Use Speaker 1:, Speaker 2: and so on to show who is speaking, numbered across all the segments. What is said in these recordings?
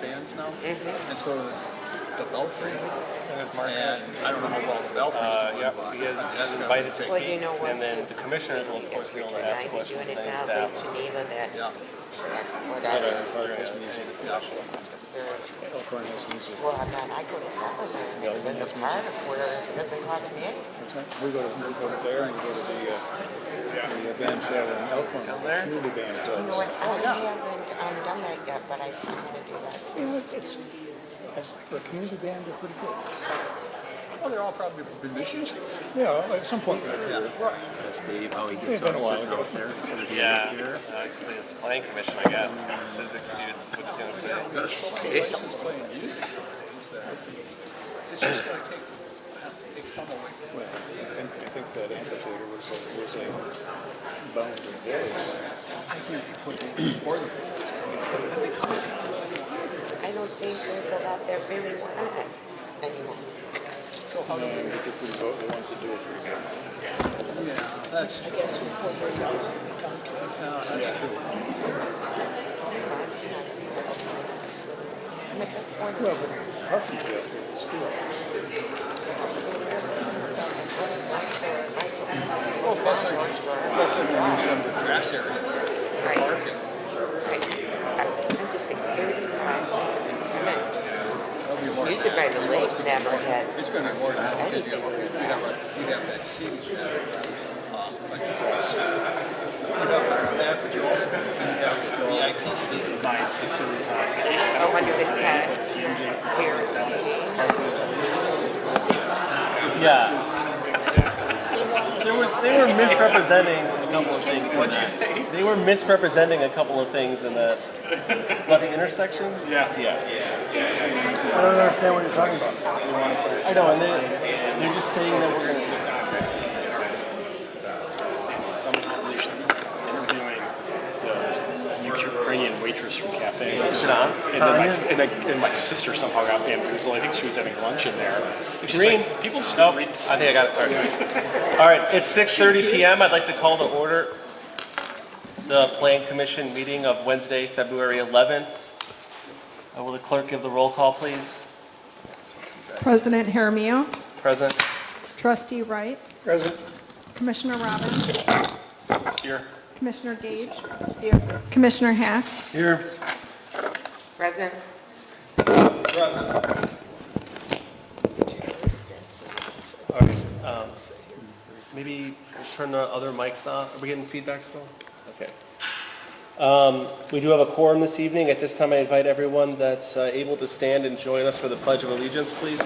Speaker 1: bands now, and so the Belfry. And I don't know how well the Belfry's doing.
Speaker 2: Yeah, he is invited to
Speaker 3: Well,
Speaker 2: speak,
Speaker 3: you know what?
Speaker 2: and then the commissioners will, of course, be able to ask questions
Speaker 3: doing
Speaker 2: of
Speaker 3: it
Speaker 2: any
Speaker 3: now,
Speaker 2: staff.
Speaker 3: Lake Geneva, that,
Speaker 1: Yeah.
Speaker 3: whatever.
Speaker 4: Elkhorn has music.
Speaker 3: Well, I go to Cumberland in the park where it doesn't cost me anything.
Speaker 4: That's right. We go to there and go to the band sale in Elkhorn. Community band
Speaker 3: You know
Speaker 4: sales.
Speaker 3: what, I haven't done that yet, but I still want to do that too.
Speaker 4: You know, for a community band, they're pretty good.
Speaker 1: Well, they're all probably musicians.
Speaker 4: Yeah, at some point.
Speaker 1: Yeah, right.
Speaker 5: That's Dave, how he
Speaker 4: It's
Speaker 5: gets
Speaker 4: been a while ago.
Speaker 5: up there.
Speaker 2: Yeah, because it's planning commission, I guess. It's his excuse, is what he's going to say.
Speaker 1: License playing music. It's just going to take some away.
Speaker 4: Well, I think that amphitheater was a bound to voice.
Speaker 1: I think you put it for them.
Speaker 3: I don't think there's a lot that really want it anymore.
Speaker 1: So how do
Speaker 4: And I think we vote the ones that do it pretty good.
Speaker 1: Yeah, that's true.
Speaker 6: I guess we pulled this out.
Speaker 1: That's true.
Speaker 3: But that's one
Speaker 4: Well, but parking's built at the school.
Speaker 1: Well, plus they use some of the grass areas.
Speaker 3: Right.
Speaker 1: Parking.
Speaker 3: I'm just thinking 35.
Speaker 1: That'll be more
Speaker 3: Music by the lake never had
Speaker 1: It's going to be more than that.
Speaker 3: anything.
Speaker 1: You have that seating there. Like grass. You have that, but you also have VIP seating.
Speaker 7: My sister was on
Speaker 3: I wonder if Ted here seating.
Speaker 2: Yeah. They were misrepresenting a couple of things. What'd you say? They were misrepresenting a couple of things in that. About the intersection?
Speaker 7: Yeah.
Speaker 2: Yeah.
Speaker 4: I don't understand what you're talking about.
Speaker 2: I know, and they're just saying that we're going to.
Speaker 7: somehow they're interviewing the Ukrainian waitress from cafe.
Speaker 2: Is it on?
Speaker 7: And my sister somehow got bamboozled. I think she was having lunch in there. And she's
Speaker 2: Green?
Speaker 7: like, people just
Speaker 2: Nope.
Speaker 7: read the
Speaker 2: I think I got it. All right. All right. It's 6:30 p.m. I'd like to call to order the Plan Commission meeting of Wednesday, February 11th. Will the clerk give the roll call, please?
Speaker 8: President Jaramillo,
Speaker 2: Present.
Speaker 8: Trustee Wright,
Speaker 4: Present.
Speaker 8: Commissioner Robbins,
Speaker 2: Here.
Speaker 8: Commissioner Gage, Commissioner Hack,
Speaker 2: Here.
Speaker 3: Present.
Speaker 2: Maybe turn the other mics on. Are we getting feedback still? Okay. We do have a quorum this evening. At this time, I invite everyone that's able to stand and join us for the Pledge of Allegiance, please.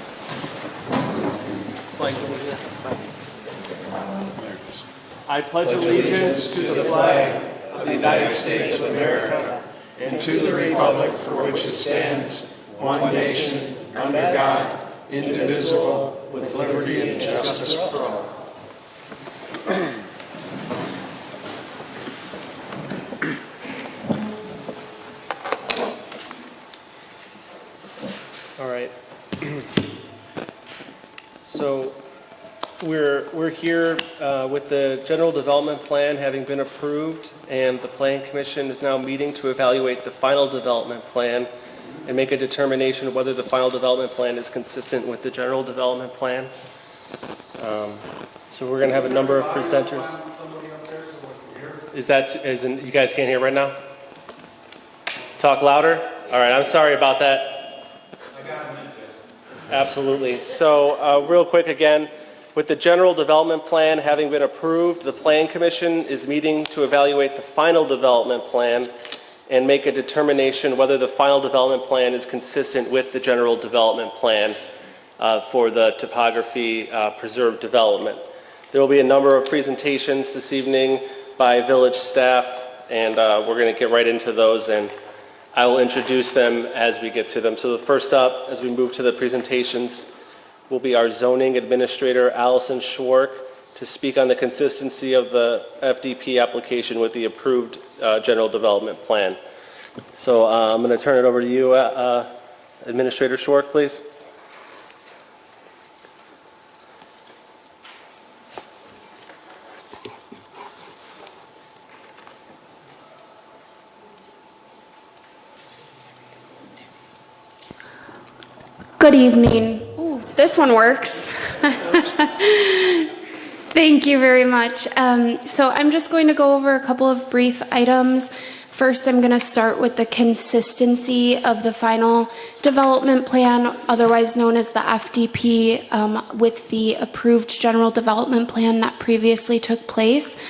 Speaker 2: I pledge allegiance to the flag
Speaker 9: of the United States of America and to the republic for which it stands, one nation, under God, indivisible, with liberty and justice for all.
Speaker 2: All right. So we're here with the general development plan having been approved, and the Plan Commission is now meeting to evaluate the final development plan and make a determination of whether the final development plan is consistent with the general development plan. So we're going to have a number of presenters. You guys can't hear right now? Talk louder? All right, I'm sorry about that. Absolutely. So real quick again, with the general development plan having been approved, the Plan Commission is meeting to evaluate the final development plan and make a determination whether the final development plan is consistent with the general development plan for the topography preserved development. There will be a number of presentations this evening by village staff, and we're going to get right into those, and I will introduce them as we get to them. So the first up, as we move to the presentations, will be our zoning administrator, Allison Schwark, to speak on the consistency of the FDP application with the approved general development plan. So I'm going to turn it over to you, Administrator Schwark, please.
Speaker 5: Good evening. Ooh, this one works. Thank you very much. So I'm just going to go over a couple of brief items. First, I'm going to start with the consistency of the final development plan, otherwise known as the FDP, with the approved general development plan that previously took place.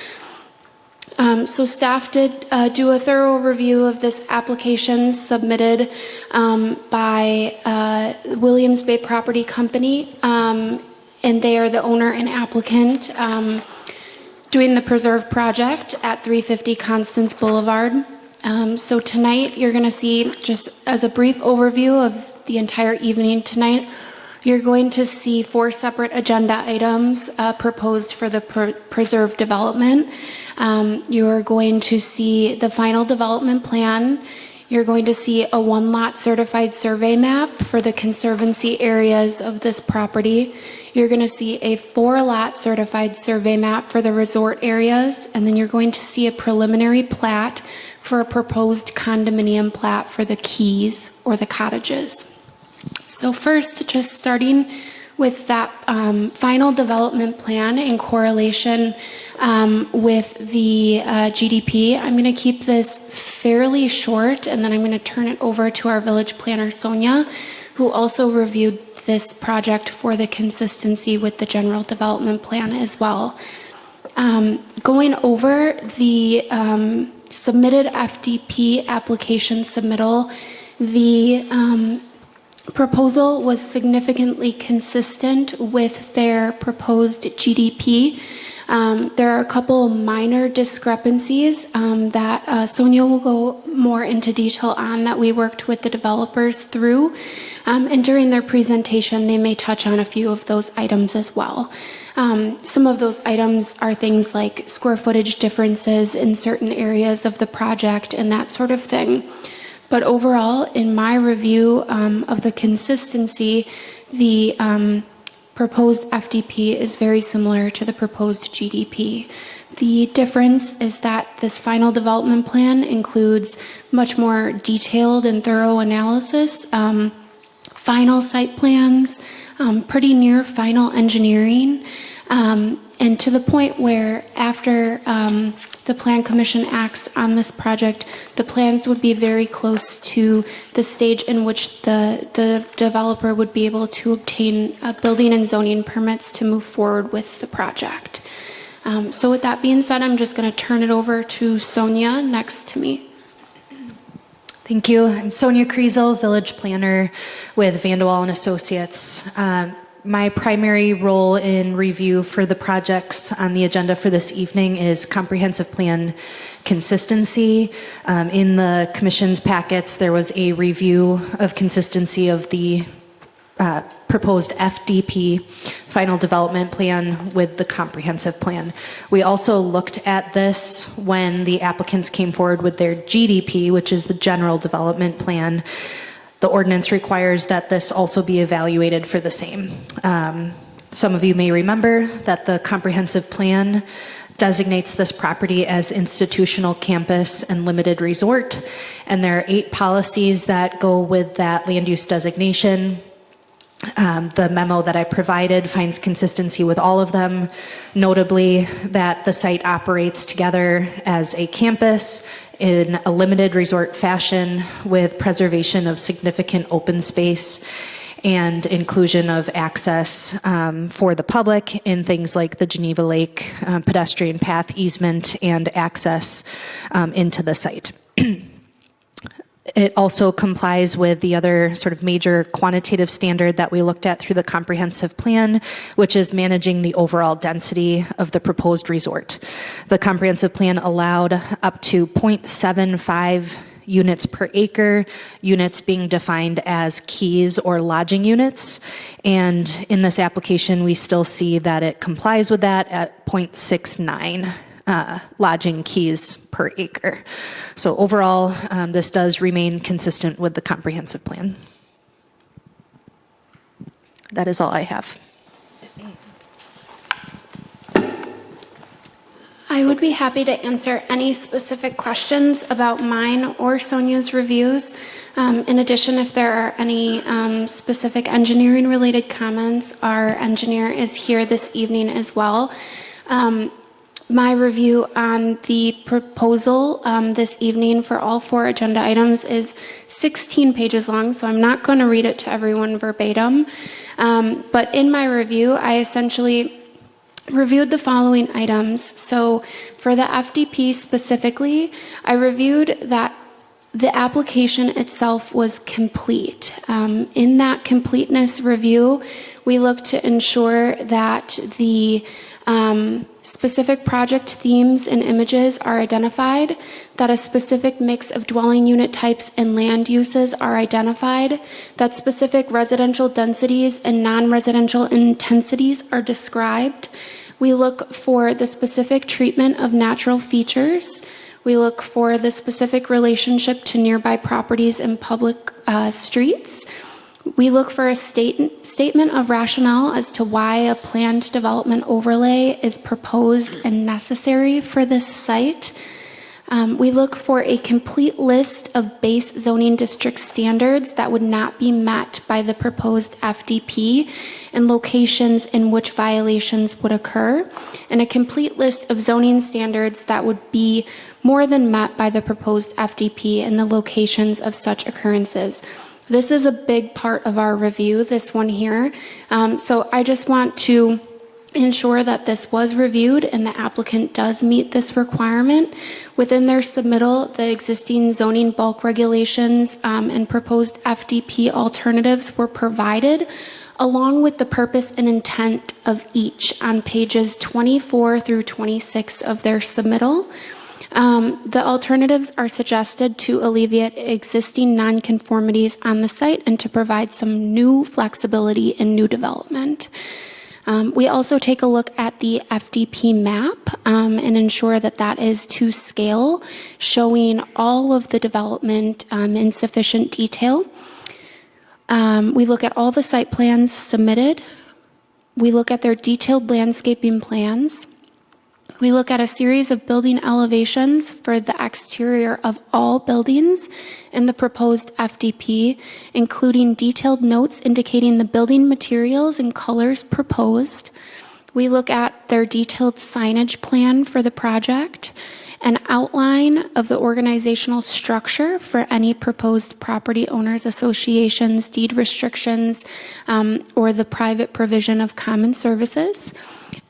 Speaker 5: So staff did do a thorough review of this application submitted by Williams Bay Property Company, and they are the owner and applicant doing the preserve project at 350 Constance Boulevard. So tonight you're going to see, just as a brief overview of the entire evening tonight, you're going to see 4 separate agenda items proposed for the preserve development. You're going to see the final development plan. You're going to see a 1-lot certified survey map for the conservancy areas of this property. You're going to see a 4-lot certified survey map for the resort areas, and then you're going to see a preliminary plat for a proposed condominium plat for the keys or the cottages. So first, just starting with that final development plan in correlation with the GDP. I'm going to keep this fairly short, and then I'm going to turn it over to our village planner, Sonia, who also reviewed this project for the consistency with the general development plan as well. Going over the submitted FDP application submittal, the proposal was significantly consistent with their proposed GDP. There are a couple minor discrepancies that Sonia will go more into detail on that we worked with the developers through. And during their presentation, they may touch on a few of those items as well. Some of those items are things like square footage differences in certain areas of the project and that sort of thing. But overall, in my review of the consistency, the proposed FDP is very similar to the proposed GDP. The difference is that this final development plan includes much more detailed and thorough analysis, final site plans, pretty near final engineering, and to the point where after the Plan Commission acts on this project, the plans would be very close to the stage in which the developer would be able to obtain building and zoning permits to move forward with the project. So with that being said, I'm just going to turn it over to Sonia next to me.
Speaker 6: Thank you. I'm Sonia Kriesel, Village Planner with Vandewaal and Associates. My primary role in review for the projects on the agenda for this evening is comprehensive plan consistency. In the Commission's packets, there was a review of consistency of the proposed FDP, final development plan, with the comprehensive plan. We also looked at this when the applicants came forward with their GDP, which is the general development plan. The ordinance requires that this also be evaluated for the same. Some of you may remember that the comprehensive plan designates this property as institutional campus and limited resort, and there are 8 policies that go with that land use designation. The memo that I provided finds consistency with all of them, notably that the site operates together as a campus in a limited resort fashion with preservation of significant open space and inclusion of access for the public in things like the Geneva Lake pedestrian path easement and access into the site. It also complies with the other sort of major quantitative standard that we looked at through the comprehensive plan, which is managing the overall density of the proposed resort. The comprehensive plan allowed up to 0.75 units per acre, units being defined as keys or lodging units. And in this application, we still see that it complies with that at 0.69. Lodging keys per acre. So overall, this does remain consistent with the comprehensive plan. That is all I have.
Speaker 5: I would be happy to answer any specific questions about mine or Sonia's reviews. In addition, if there are any specific engineering-related comments, our engineer is here this evening as well. My review on the proposal this evening for all 4 agenda items is 16 pages long, so I'm not going to read it to everyone verbatim. But in my review, I essentially reviewed the following items. So for the FDP specifically, I reviewed that the application itself was complete. In that completeness review, we looked to ensure that the specific project themes and images are identified, that a specific mix of dwelling unit types and land uses are identified, that specific residential densities and non-residential intensities are described. We look for the specific treatment of natural features. We look for the specific relationship to nearby properties and public streets. We look for a statement of rationale as to why a planned development overlay is proposed and necessary for this site. We look for a complete list of base zoning district standards that would not be met by the proposed FDP and locations in which violations would occur, and a complete list of zoning standards that would be more than met by the proposed FDP and the locations of such occurrences. This is a big part of our review, this one here. So I just want to ensure that this was reviewed and the applicant does meet this requirement. Within their submittal, the existing zoning bulk regulations and proposed FDP alternatives were provided, along with the purpose and intent of each on pages 24 through 26 of their submittal. The alternatives are suggested to alleviate existing nonconformities on the site and to provide some new flexibility in new development. We also take a look at the FDP map and ensure that that is to scale, showing all of the development in sufficient detail. We look at all the site plans submitted. We look at their detailed landscaping plans. We look at a series of building elevations for the exterior of all buildings in the proposed FDP, including detailed notes indicating the building materials and colors proposed. We look at their detailed signage plan for the project, an outline of the organizational structure for any proposed property owners associations, deed restrictions, or the private provision of common services.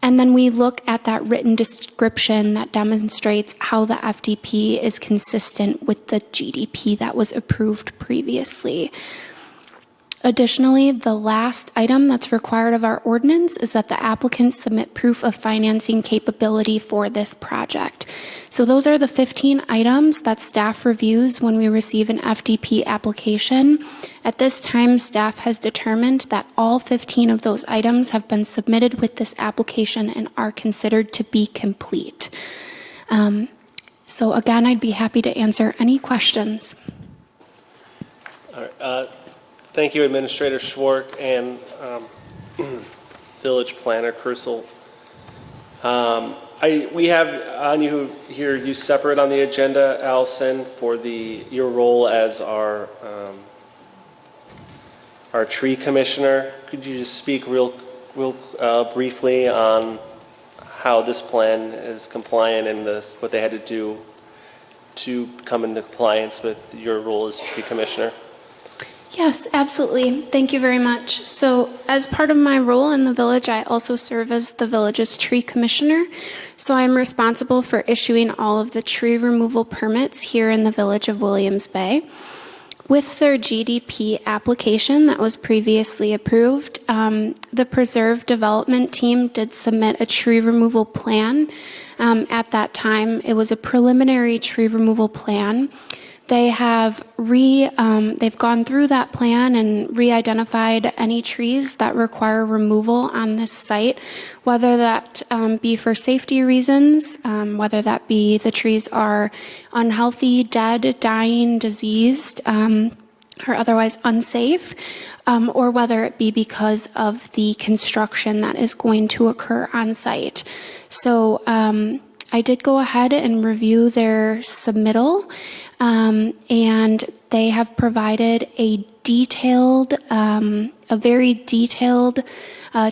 Speaker 5: And then we look at that written description that demonstrates how the FDP is consistent with the GDP that was approved previously. Additionally, the last item that's required of our ordinance is that the applicant submit proof of financing capability for this project. So those are the 15 items that staff reviews when we receive an FDP application. At this time, staff has determined that all 15 of those items have been submitted with this application and are considered to be complete. So again, I'd be happy to answer any questions.
Speaker 2: All right, thank you, Administrator Schwark and Village Planner Krusel. We have on you here, you separate on the agenda, Allison, for your role as our tree commissioner. Could you just speak real briefly on how this plan is compliant and what they had to do to come into compliance with your role as tree commissioner?
Speaker 5: Yes, absolutely. Thank you very much. So as part of my role in the village, I also serve as the village's tree commissioner. So I'm responsible for issuing all of the tree removal permits here in the village of Williams Bay. With their GDP application that was previously approved, the Preserve Development Team did submit a tree removal plan. At that time, it was a preliminary tree removal plan. They have they've gone through that plan and re-identified any trees that require removal on this site, whether that be for safety reasons, whether that be the trees are unhealthy, dead, dying, diseased, or otherwise unsafe, or whether it be because of the construction that is going to occur on site. So I did go ahead and review their submittal, and they have provided a very detailed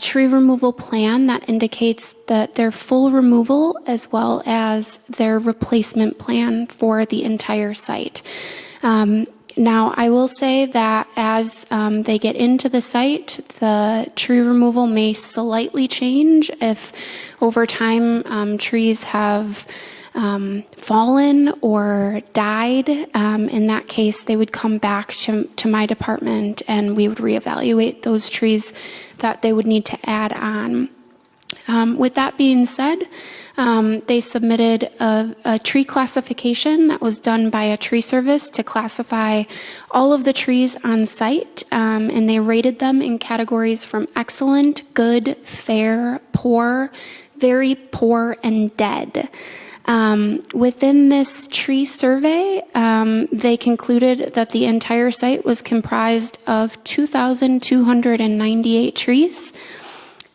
Speaker 5: tree removal plan that indicates that their full removal as well as their replacement plan for the entire site. Now, I will say that as they get into the site, the tree removal may slightly change if over time trees have fallen or died. In that case, they would come back to my department and we would reevaluate those trees that they would need to add on. With that being said, they submitted a tree classification that was done by a tree service to classify all of the trees on site, and they rated them in categories from excellent, good, fair, poor, very poor, and dead. Within this tree survey, they concluded that the entire site was comprised of 2,298 trees.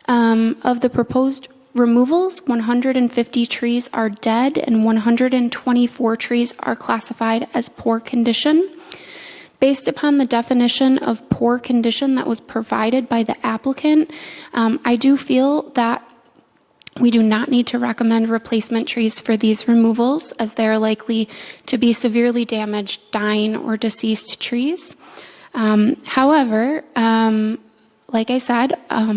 Speaker 5: Of the proposed removals, 150 trees are dead and 124 trees are classified as poor condition. Based upon the definition of poor condition that was provided by the applicant, I do feel that we do not need to recommend replacement trees for these removals as they are likely to be severely damaged, dying, or deceased trees. However, like I said,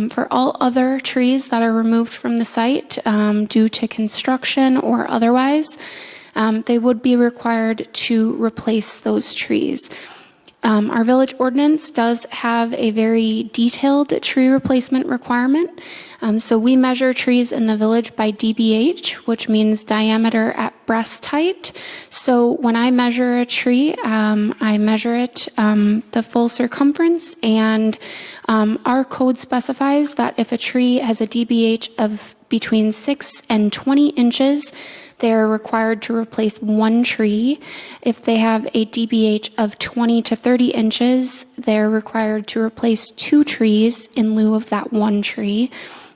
Speaker 5: for all other trees that are removed from the site due to construction or otherwise, they would be required to replace those trees. Our village ordinance does have a very detailed tree replacement requirement. So we measure trees in the village by DBH, which means diameter at breast height. So when I measure a tree, I measure it the full circumference, and our code specifies that if a tree has a DBH of between 6 and 20 inches, they are required to replace one tree. If they have a DBH of 20 to 30 inches, they're required to replace 2 trees in lieu of that one tree.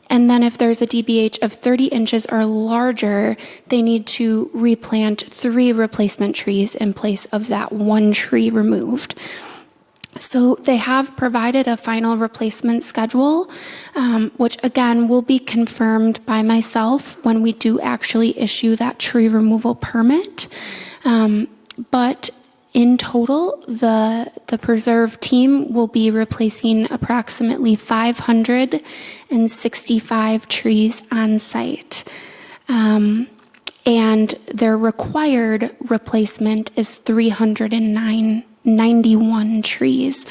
Speaker 5: And then if there's a DBH of 30 inches or larger, they need to replant 3 replacement trees in place of that one tree removed. So they have provided a final replacement schedule, which again will be confirmed by myself when we do actually issue that tree removal permit. But in total, the preserve team will be replacing approximately 565 trees on site. And their required replacement is 391 trees.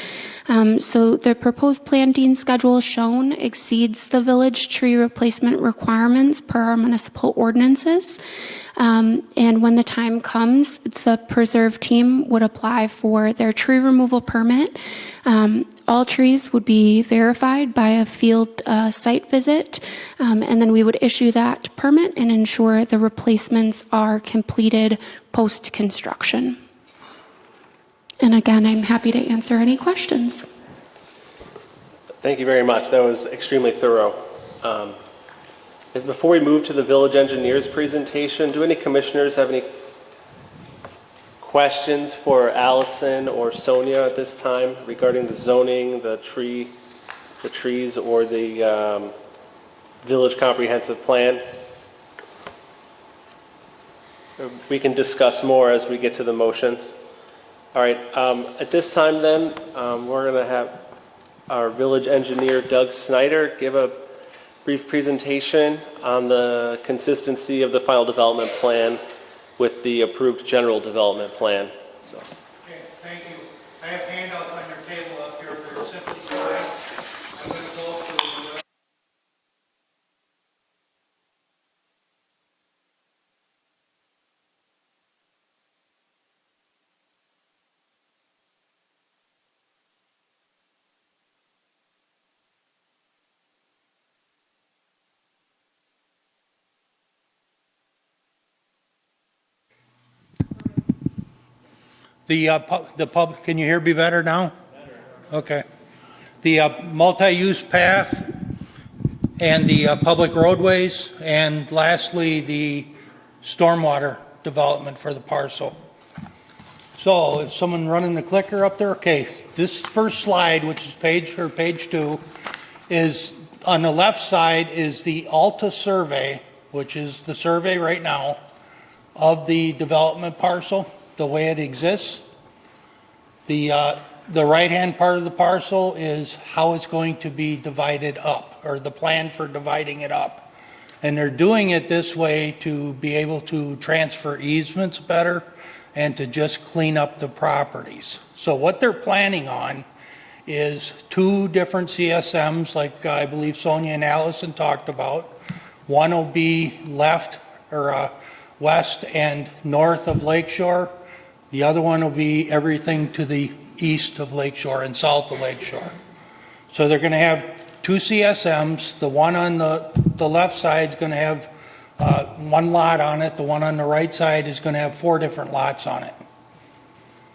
Speaker 5: So the proposed planting schedule shown exceeds the village tree replacement requirements per our municipal ordinances. And when the time comes, the preserve team would apply for their tree removal permit. All trees would be verified by a field site visit, and then we would issue that permit and ensure the replacements are completed post-construction. And again, I'm happy to answer any questions.
Speaker 2: Thank you very much. That was extremely thorough. Before we move to the village engineer's presentation, do any commissioners have any questions for Allison or Sonia at this time regarding the zoning, the trees, or the village comprehensive plan? We can discuss more as we get to the motions. All right, at this time then, we're going to have our village engineer, Doug Snyder, give a brief presentation on the consistency of the final development plan with the approved general development plan. So.
Speaker 10: Okay, thank you. I have handouts on your table up here for your simplified. I'm going to go through the pub. Can you hear me better now? Okay. The multi-use path and the public roadways, and lastly the stormwater development for the parcel. So if someone running the clicker up there, okay, this first slide, which is page 2, is on the left side is the Alta survey, which is the survey right now of the development parcel, the way it exists. The right-hand part of the parcel is how it's going to be divided up, or the plan for dividing it up. And they're doing it this way to be able to transfer easements better and to just clean up the properties. So what they're planning on is 2 different CSMs, like I believe Sonia and Allison talked about. One will be left or west and north of Lakeshore. The other one will be everything to the east of Lakeshore and south of Lakeshore. So they're going to have 2 CSMs. The one on the left side is going to have 1 lot on it. The one on the right side is going to have 4 different lots on it.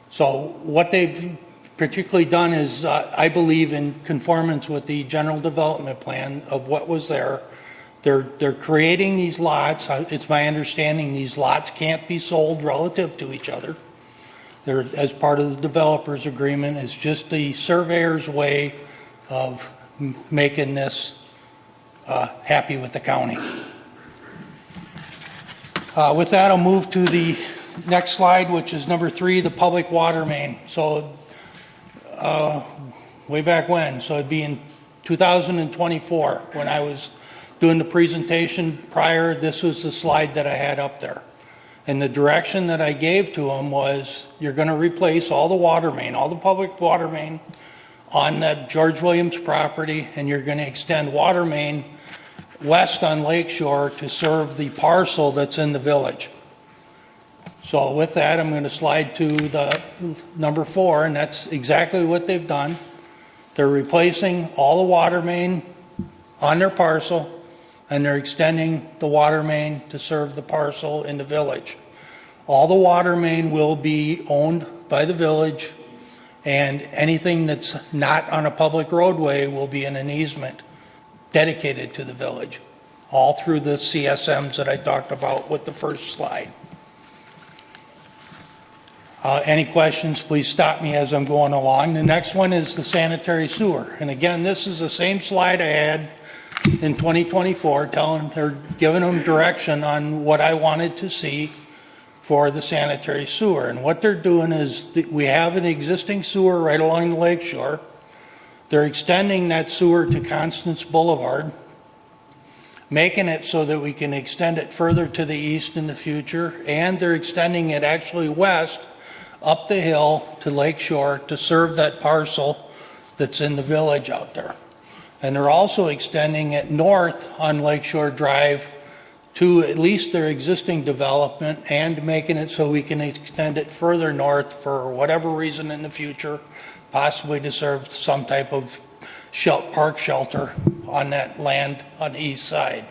Speaker 10: So what they've particularly done is, I believe, in conformance with the general development plan of what was there. They're creating these lots. It's my understanding these lots can't be sold relative to each other. They're, as part of the developer's agreement, it's just the surveyor's way of making this happy with the county. With that, I'll move to the next slide, which is number 3, the public water main. So way back when, so it'd be in 2024 when I was doing the presentation prior, this was the slide that I had up there. And the direction that I gave to them was, you're going to replace all the water main, all the public water main on that George Williams property, and you're going to extend water main west on Lakeshore to serve the parcel that's in the village. So with that, I'm going to slide to the number 4, and that's exactly what they've done. They're replacing all the water main on their parcel, and they're extending the water main to serve the parcel in the village. All the water main will be owned by the village, and anything that's not on a public roadway will be in an easement dedicated to the village, all through the CSMs that I talked about with the first slide. Any questions, please stop me as I'm going along. The next one is the sanitary sewer. And again, this is the same slide I had in 2024, giving them direction on what I wanted to see for the sanitary sewer. And what they're doing is, we have an existing sewer right along the lakeshore. They're extending that sewer to Constance Boulevard, making it so that we can extend it further to the east in the future, and they're extending it actually west up the hill to Lakeshore to serve that parcel that's in the village out there. And they're also extending it north on Lakeshore Drive to at least their existing development, and making it so we can extend it further north for whatever reason in the future, possibly to serve some type of park shelter on that land on the east side.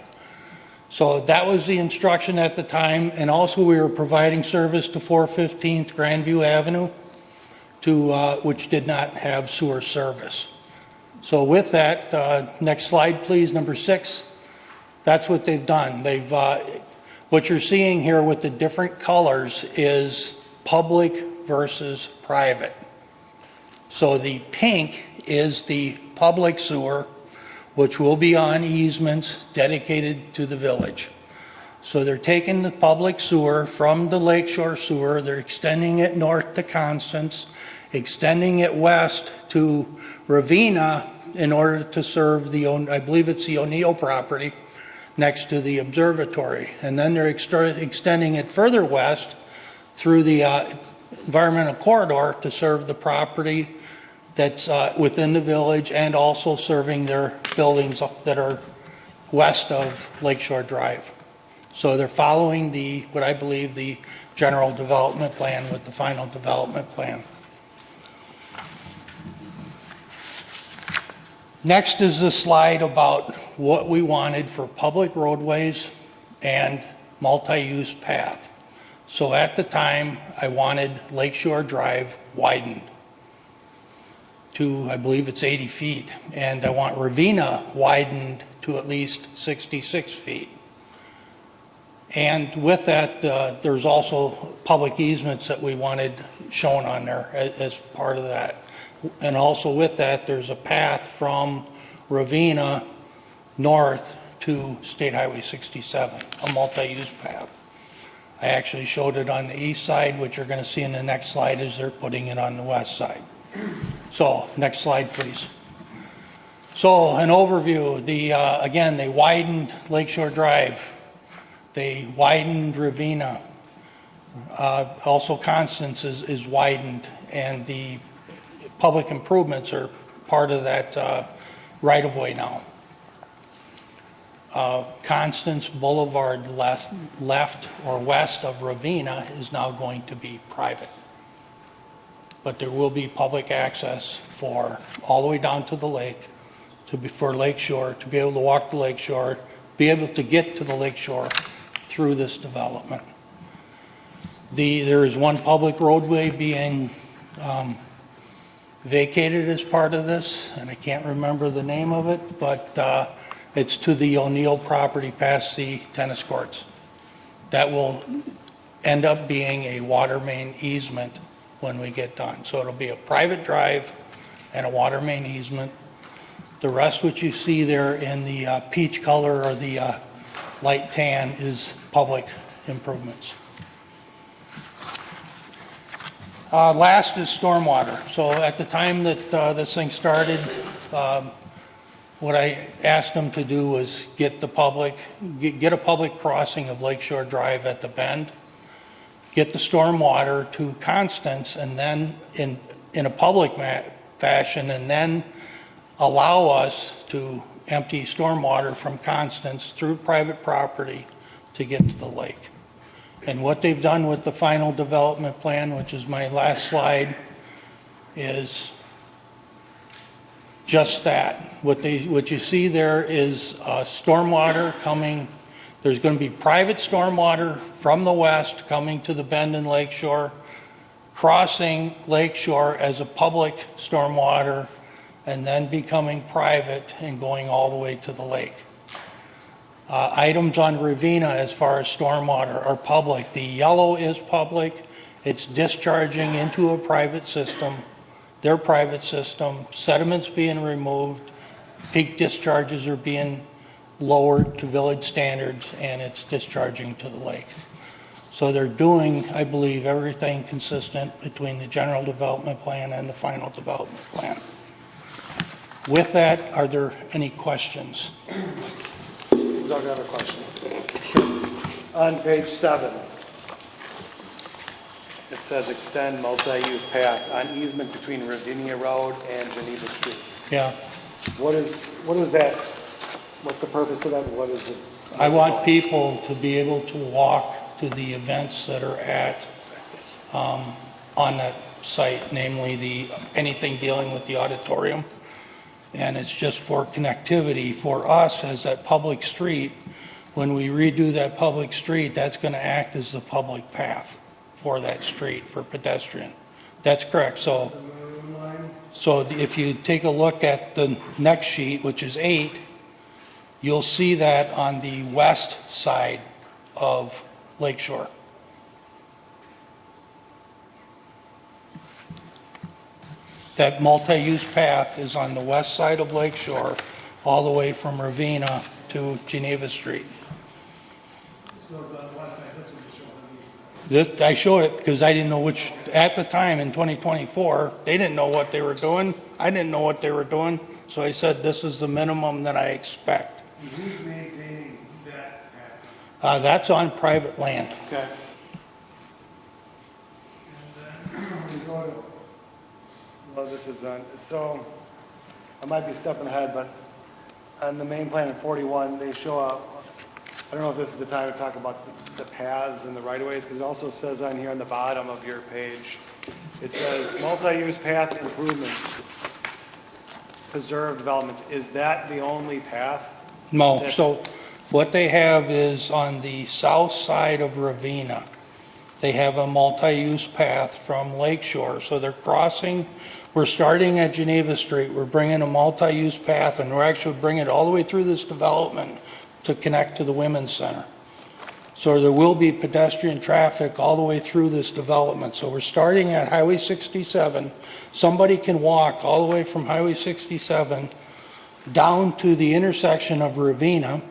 Speaker 10: So that was the instruction at the time, and also we were providing service to 415th Grandview Avenue, which did not have sewer service. So with that, next slide please, number 6. That's what they've done. What you're seeing here with the different colors is public versus private. So the pink is the public sewer, which will be on easements dedicated to the village. So they're taking the public sewer from the Lakeshore sewer, they're extending it north to Constance, extending it west to Ravenna in order to serve I believe it's the O'Neill property next to the observatory. And then they're extending it further west through the environmental corridor to serve the property that's within the village, and also serving their buildings that are west of Lakeshore Drive. So they're following what I believe the general development plan with the final development plan. Next is the slide about what we wanted for public roadways and multi-use path. So at the time, I wanted Lakeshore Drive widened to, I believe it's 80 feet, and I want Ravenna widened to at least 66 feet. And with that, there's also public easements that we wanted shown on there as part of that. And also with that, there's a path from Ravenna north to State Highway 67, a multi-use path. I actually showed it on the east side, which you're going to see in the next slide as they're putting it on the west side. So, next slide, please. So, an overview. Again, they widened Lakeshore Drive. They widened Ravenna. Also, Constance is widened, and the public improvements are part of that right-of-way now. Constance Boulevard left or west of Ravenna is now going to be private. But there will be public access for all the way down to the lake, for Lakeshore, to be able to walk the Lakeshore, be able to get to the Lakeshore through this development. There is one public roadway being vacated as part of this, and I can't remember the name of it, but it's to the O'Neill property past the tennis courts. That will end up being a water main easement when we get done. So it'll be a private drive and a water main easement. The rest which you see there in the peach color or the light tan is public improvements. Last is stormwater. So at the time that this thing started, what I asked them to do was get a public crossing of Lakeshore Drive at the bend, get the stormwater to Constance, and then in a public fashion, and then allow us to empty stormwater from Constance through private property to get to the lake. And what they've done with the final development plan, which is my last slide, is just that. What you see there is stormwater coming. There's going to be private stormwater from the west coming to the bend in Lakeshore, crossing Lakeshore as a public stormwater, and then becoming private and going all the way to the lake. Items on Ravenna as far as stormwater are public. The yellow is public. It's discharging into a private system, their private system. Sediments being removed, peak discharges are being lowered to village standards, and it's discharging to the lake. So they're doing, I believe, everything consistent between the general development plan and the final development plan. With that, are there any questions?
Speaker 11: Doug, I have a question. On page 7, it says extend multi-use path on easement between Ravinia Road and Geneva Street.
Speaker 10: Yeah.
Speaker 11: What is that? What's the purpose of that? What is it?
Speaker 10: I want people to be able to walk to the events that are at on that site, namely anything dealing with the auditorium. And it's just for connectivity for us as that public street. When we redo that public street, that's going to act as the public path for that street for pedestrian. That's correct. So if you take a look at the next sheet, which is 8, you'll see that on the west side of Lakeshore. That multi-use path is on the west side of Lakeshore, all the way from Ravenna to Geneva Street.
Speaker 11: So it's on the west side, this one just shows on the east side.
Speaker 10: I showed it because I didn't know which, at the time in 2024, they didn't know what they were doing. I didn't know what they were doing. So I said, this is the minimum that I expect.
Speaker 11: Who's maintaining that path?
Speaker 10: That's on private land.
Speaker 11: Okay. And then we go to, well, this is on, so I might be stepping ahead, but on the main plan in 41, they show up, I don't know if this is the time to talk about the paths and the right-of-ways, because it also says on here on the bottom of your page, it says multi-use path improvements, preserved developments. Is that the only path?
Speaker 10: No, so what they have is on the south side of Ravenna, they have a multi-use path from Lakeshore. So they're crossing, we're starting at Geneva Street, we're bringing a multi-use path, and we're actually bringing it all the way through this development to connect to the Women's Center. So there will be pedestrian traffic all the way through this development. So we're starting at Highway 67. Somebody can walk all the way from Highway 67 down to the intersection of Ravina,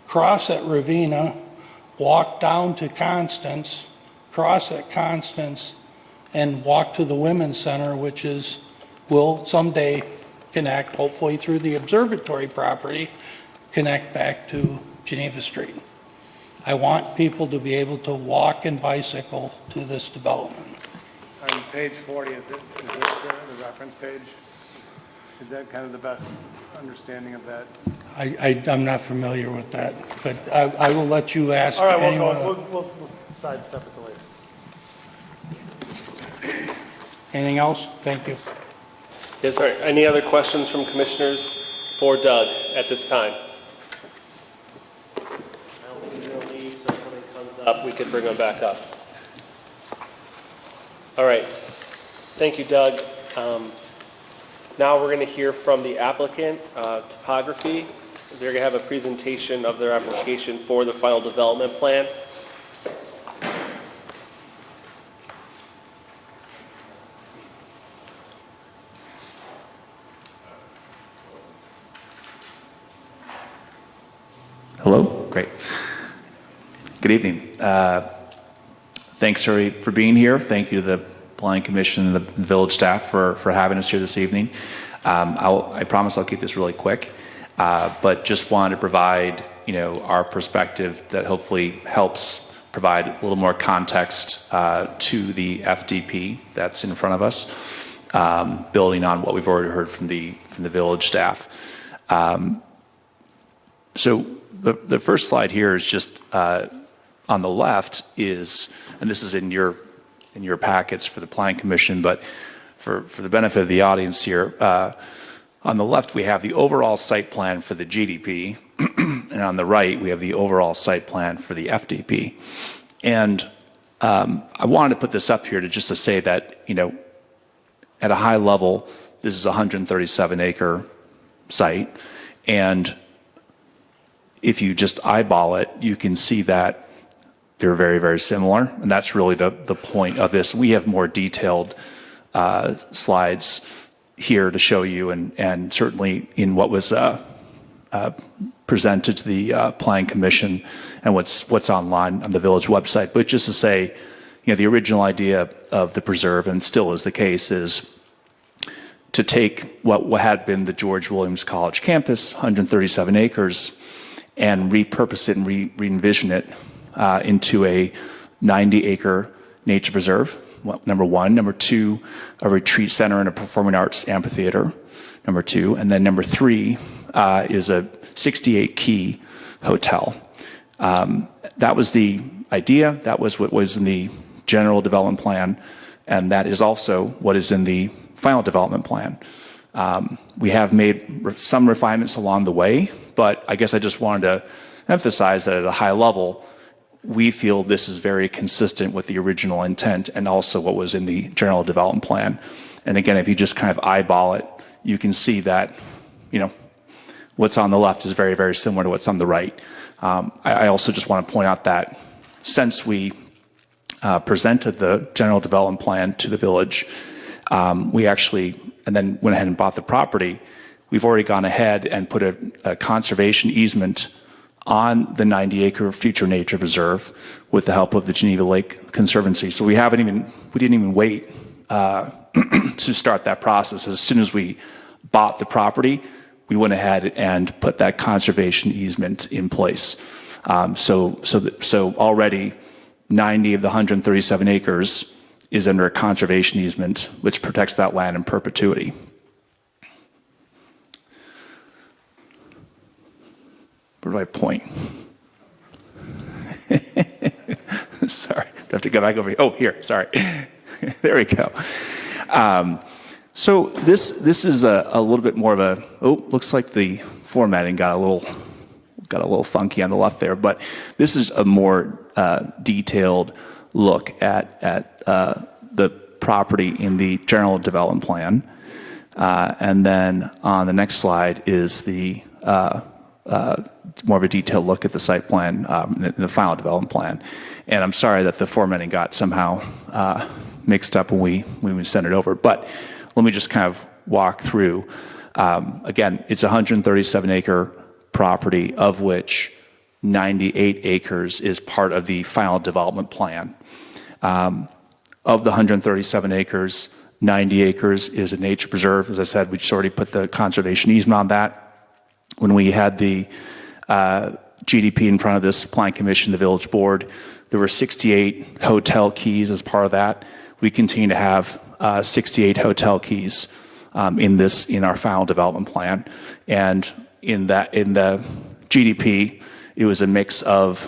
Speaker 10: cross at Ravina, walk down to Constance, cross at Constance, and walk to the Women's Center, which will someday connect, hopefully through the observatory property, connect back to Geneva Street. I want people to be able to walk and bicycle to this development.
Speaker 11: On page 40, is this the reference page? Is that kind of the best understanding of that?
Speaker 10: I'm not familiar with that, but I will let you ask
Speaker 11: All right,
Speaker 10: anyone.
Speaker 11: we'll sidestep it to later.
Speaker 10: Anything else? Thank you.
Speaker 2: Yes, sir. Any other questions from commissioners for Doug at this time? I don't think he's going to leave, so if somebody comes up, we could bring him back up. All right. Thank you, Doug. Now we're going to hear from the applicant, Topography. They're going to have a presentation of their application for the final development plan.
Speaker 12: Hello? Great. Good evening. Thanks for being here. Thank you to the Planning Commission and the village staff for having us here this evening. I promise I'll keep this really quick, but just wanted to provide our perspective that hopefully helps provide a little more context to the FDP that's in front of us, building on what we've already heard from the village staff. So the first slide here is just on the left is, and this is in your packets for the Planning Commission, but for the benefit of the audience here, on the left we have the overall site plan for the GDP, and on the right we have the overall site plan for the FDP. And I wanted to put this up here to say that, at a high level, this is a 137-acre site, and if you just eyeball it, you can see that they're very, very similar, and that's really the point of this. We have more detailed slides here to show you, and certainly in what was presented to the Planning Commission and what's online on the village website. But just to say, the original idea of the preserve, and still is the case, is to take what had been the George Williams College campus, 137 acres, and repurpose it and re-envision it into a 90-acre nature preserve, number one. Number two, a retreat center and a performing arts amphitheater, number two. And then number three is a 68-key hotel. That was the idea. That was what was in the general development plan, and that is also what is in the final development plan. We have made some refinements along the way, but I guess I just wanted to emphasize that at a high level, we feel this is very consistent with the original intent and also what was in the general development plan. And again, if you just kind of eyeball it, you can see that, what's on the left is very, very similar to what's on the right. I also just want to point out that since we presented the general development plan to the village, we actually, and then went ahead and bought the property, we've already gone ahead and put a conservation easement on the 90-acre future nature preserve with the help of the Geneva Lake Conservancy. So we didn't even wait to start that process. As soon as we bought the property, we went ahead and put that conservation easement in place. So already 90 of the 137 acres is under a conservation easement, which protects that land in perpetuity. Where do I point? Sorry, do I have to go back over here? Oh, here, sorry. There we go. So this is a little bit more of a, looks like the formatting got a little funky on the left there, but this is a more detailed look at the property in the general development plan. And then on the next slide is the more of a detailed look at the site plan, the final development plan. And I'm sorry that the formatting got somehow mixed up when we sent it over. But let me just kind of walk through. Again, it's a 137-acre property, of which 98 acres is part of the final development plan. Of the 137 acres, 90 acres is a nature preserve. As I said, we just already put the conservation easement on that. When we had the GDP in front of this Plan Commission, the Village Board, there were 68 hotel keys as part of that. We continue to have 68 hotel keys in our final development plan. And in the GDP, it was a mix of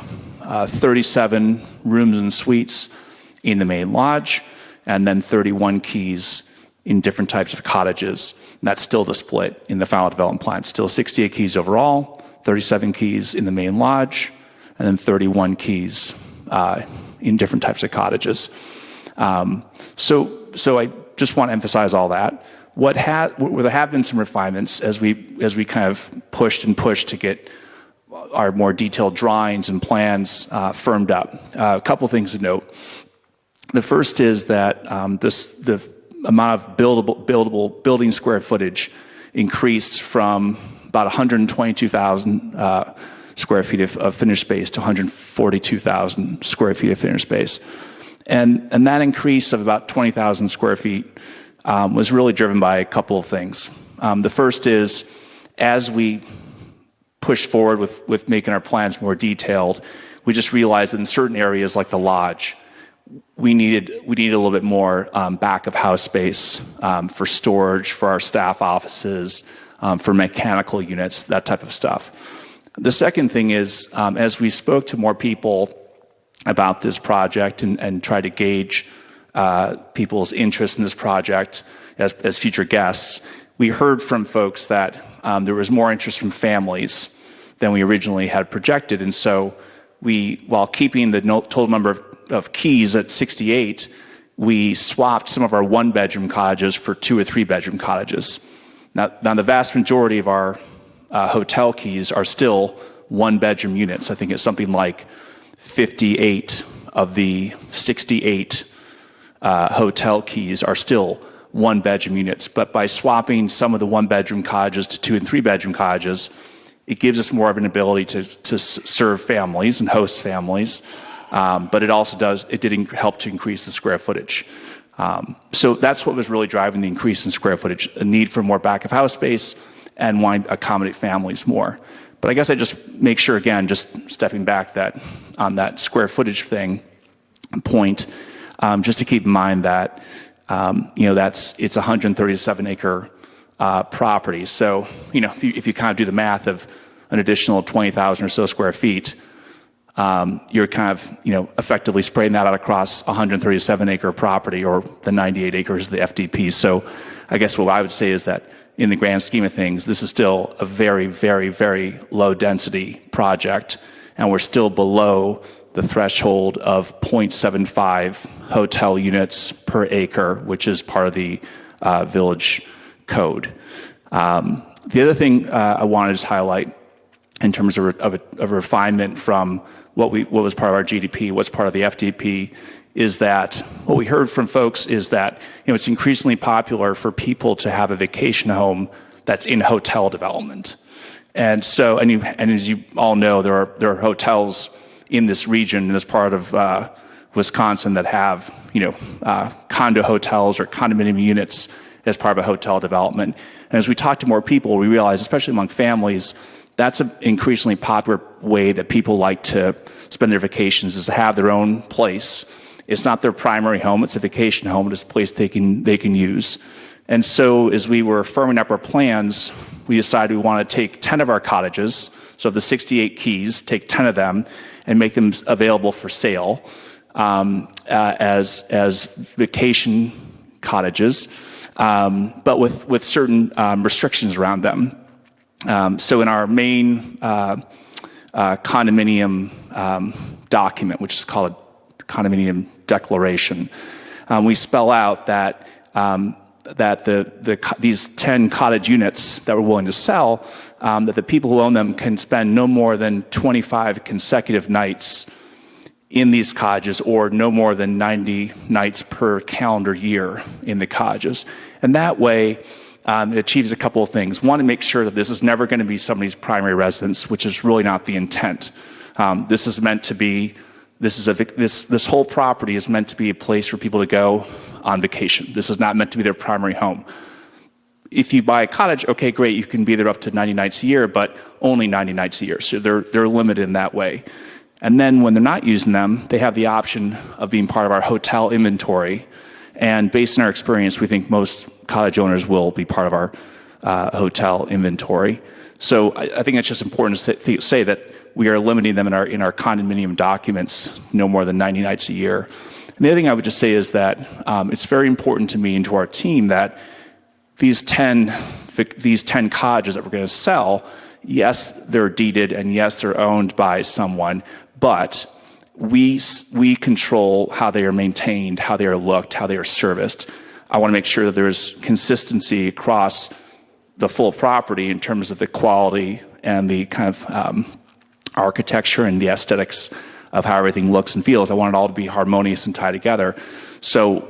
Speaker 12: 37 rooms and suites in the main lodge, and then 31 keys in different types of cottages. And that's still the split in the final development plan. Still 68 keys overall, 37 keys in the main lodge, and then 31 keys in different types of cottages. So I just want to emphasize all that. Where there have been some refinements as we kind of pushed to get our more detailed drawings and plans firmed up. A couple things to note. The first is that the amount of buildable building square footage increased from about 122,000 square feet of finished space to 142,000 square feet of finished space. And that increase of about 20,000 square feet was really driven by a couple of things. The first is, as we push forward with making our plans more detailed, we just realized that in certain areas like the lodge, we needed a little bit more back of house space for storage, for our staff offices, for mechanical units, that type of stuff. The second thing is, as we spoke to more people about this project and tried to gauge people's interest in this project as future guests, we heard from folks that there was more interest from families than we originally had projected. And so while keeping the total number of keys at 68, we swapped some of our one-bedroom cottages for 2 or 3-bedroom cottages. Now the vast majority of our hotel keys are still one-bedroom units. I think it's something like 58 of the 68 hotel keys are still one-bedroom units. But by swapping some of the one-bedroom cottages to 2- and 3-bedroom cottages, it gives us more of an ability to serve families and host families. But it did help to increase the square footage. So that's what was really driving the increase in square footage, a need for more back of house space and wanting to accommodate families more. But I guess I just make sure, again, just stepping back that on that square footage point, just to keep in mind that, it's a 137 acre property. So, if you kind of do the math of an additional 20,000 or so square feet, you're kind of, effectively spreading that out across 137 acre property, or the 98 acres of the FDP. So I guess what I would say is that in the grand scheme of things, this is still a very, very, very low density project, and we're still below the threshold of 0.75 hotel units per acre, which is part of the village code. The other thing I want to just highlight in terms of a refinement from what was part of our GDP, what's part of the FDP, is that what we heard from folks is that it's increasingly popular for people to have a vacation home that's in hotel development. And so, and as you all know, there are hotels in this region, in this part of Wisconsin, that have condo hotels or condominium units as part of a hotel development. And as we talk to more people, we realize, especially among families, that's an increasingly popular way that people like to spend their vacations, is to have their own place. It's not their primary home, it's a vacation home, it's a place they can use. And so as we were firming up our plans, we decided we want to take 10 of our cottages, so of the 68 keys, take 10 of them and make them available for sale as vacation cottages, but with certain restrictions around them. So in our main condominium document, which is called a condominium declaration, we spell out that that these 10 cottage units that we're willing to sell, that the people who own them can spend no more than 25 consecutive nights in these cottages, or no more than 90 nights per calendar year in the cottages. And that way, it achieves a couple of things. One, to make sure that this is never going to be somebody's primary residence, which is really not the intent. This is meant to be, this whole property is meant to be a place for people to go on vacation. This is not meant to be their primary home. If you buy a cottage, okay, great, you can be there up to 90 nights a year, but only 90 nights a year. So they're limited in that way. And then when they're not using them, they have the option of being part of our hotel inventory. And based on our experience, we think most cottage owners will be part of our hotel inventory. So I think it's just important to say that we are limiting them in our condominium documents no more than 90 nights a year. And the other thing I would just say is that it's very important to me and to our team that these 10 cottages that we're going to sell, yes, they're deeded and yes, they're owned by someone, but we control how they are maintained, how they are looked, how they are serviced. I want to make sure that there's consistency across the full property in terms of the quality and the kind of architecture and the aesthetics of how everything looks and feels. I want it all to be harmonious and tied together. So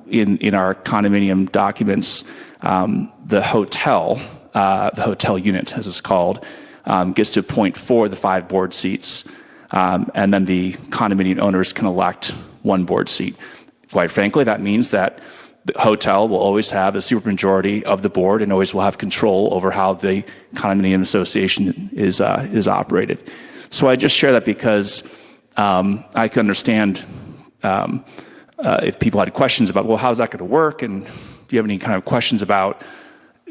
Speaker 12: in our condominium documents, the hotel unit, as it's called, gets to appoint 4 of the 5 board seats. And then the condominium owners can elect 1 board seat. Quite frankly, that means that the hotel will always have a supermajority of the board and always will have control over how the condominium association is operated. So I just share that because I can understand if people had questions about, well, how's that going to work? And do you have any kind of questions about,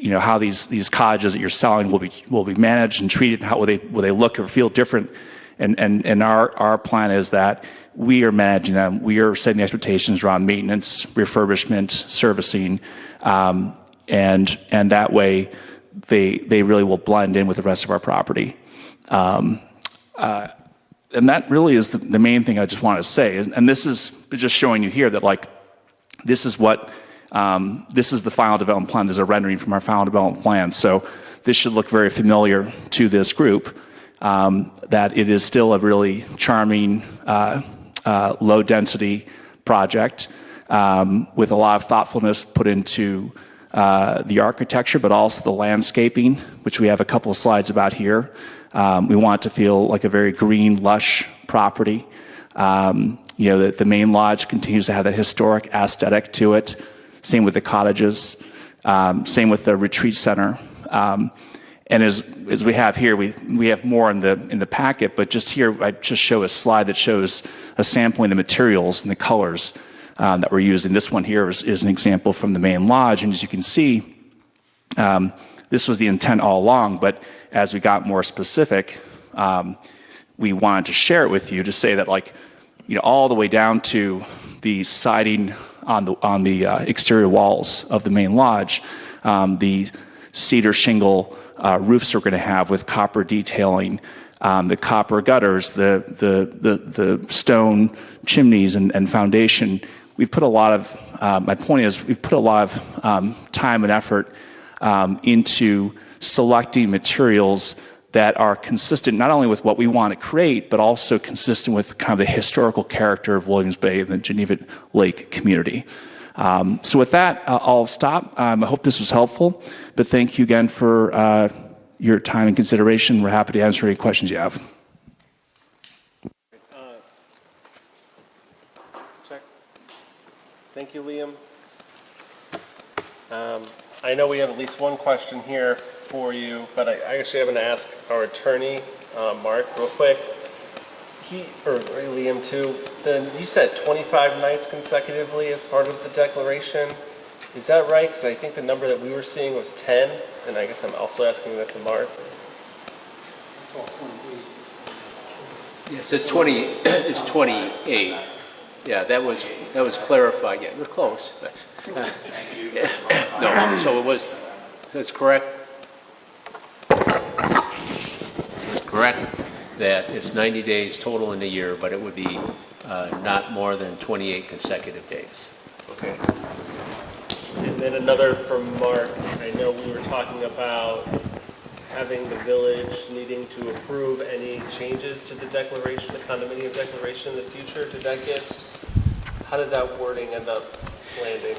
Speaker 12: how these cottages that you're selling will be managed and treated? How will they look or feel different? And our plan is that we are managing them. We are setting the expectations around maintenance, refurbishment, servicing, and that way they really will blend in with the rest of our property. And that really is the main thing I just want to say. And this is just showing you here that this is what this is the final development plan. There's a rendering from our final development plan. So this should look very familiar to this group. That it is still a really charming, low-density project with a lot of thoughtfulness put into the architecture, but also the landscaping, which we have a couple of slides about here. We want it to feel like a very green, lush property. The main lodge continues to have that historic aesthetic to it. Same with the cottages. Same with the retreat center. And as we have here, we have more in the packet, but just here I just show a slide that shows a sampling of the materials and the colors that we're using. This one here is an example from the main lodge, and as you can see, this was the intent all along. But as we got more specific, we wanted to share it with you to say that, all the way down to the siding on the exterior walls of the main lodge, the cedar shingle roofs we're going to have with copper detailing, the copper gutters, the stone chimneys and foundation. We've put a lot of, my point is, we've put a lot of time and effort into selecting materials that are consistent not only with what we want to create, but also consistent with kind of the historical character of Williams Bay and the Geneva Lake community. So with that, I'll stop. I hope this was helpful, but thank you again for your time and consideration. We're happy to answer any questions you have.
Speaker 2: Check. Thank you, Liam. I know we have at least one question here for you, but I actually am going to ask our attorney, Mark, real quick. Or Liam too, you said 25 nights consecutively as part of the declaration. Is that right? Because I think the number that we were seeing was 10, and I guess I'm also asking that to Mark.
Speaker 13: Yes, it's 20. It's 28. Yeah, that was clarified. Yeah, we're close. But, yeah. No, so it was. That's correct. It's correct that it's 90 days total in a year, but it would be not more than 28 consecutive days.
Speaker 2: Okay. And then another from Mark. I know we were talking about having the village needing to approve any changes to the declaration, the condominium declaration in the future. Did that get, how did that wording end up landing?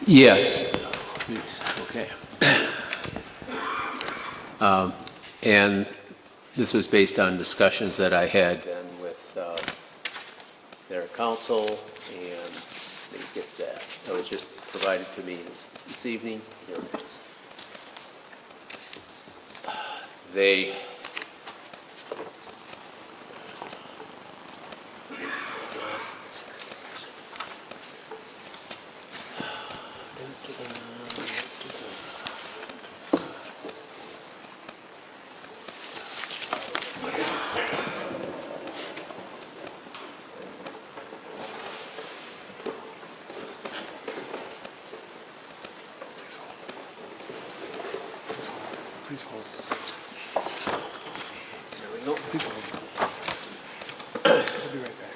Speaker 13: Yes. Okay. And this was based on discussions that I had then with their council, and they get that. That was just provided to me this evening. Here it is. They
Speaker 11: Please hold.
Speaker 13: Please
Speaker 11: hold. I'll be right back.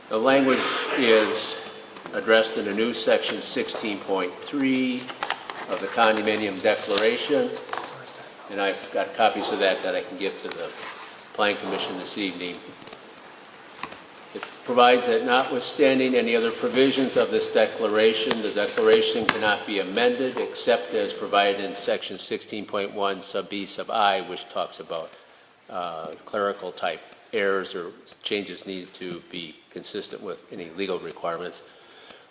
Speaker 13: The language is addressed in a new section 16.3 of the condominium declaration, and I've got copies of that I can give to the Plan Commission this evening. It provides that notwithstanding any other provisions of this declaration, the declaration cannot be amended except as provided in section 16.1 sub B sub I, which talks about clerical type errors or changes needed to be consistent with any legal requirements.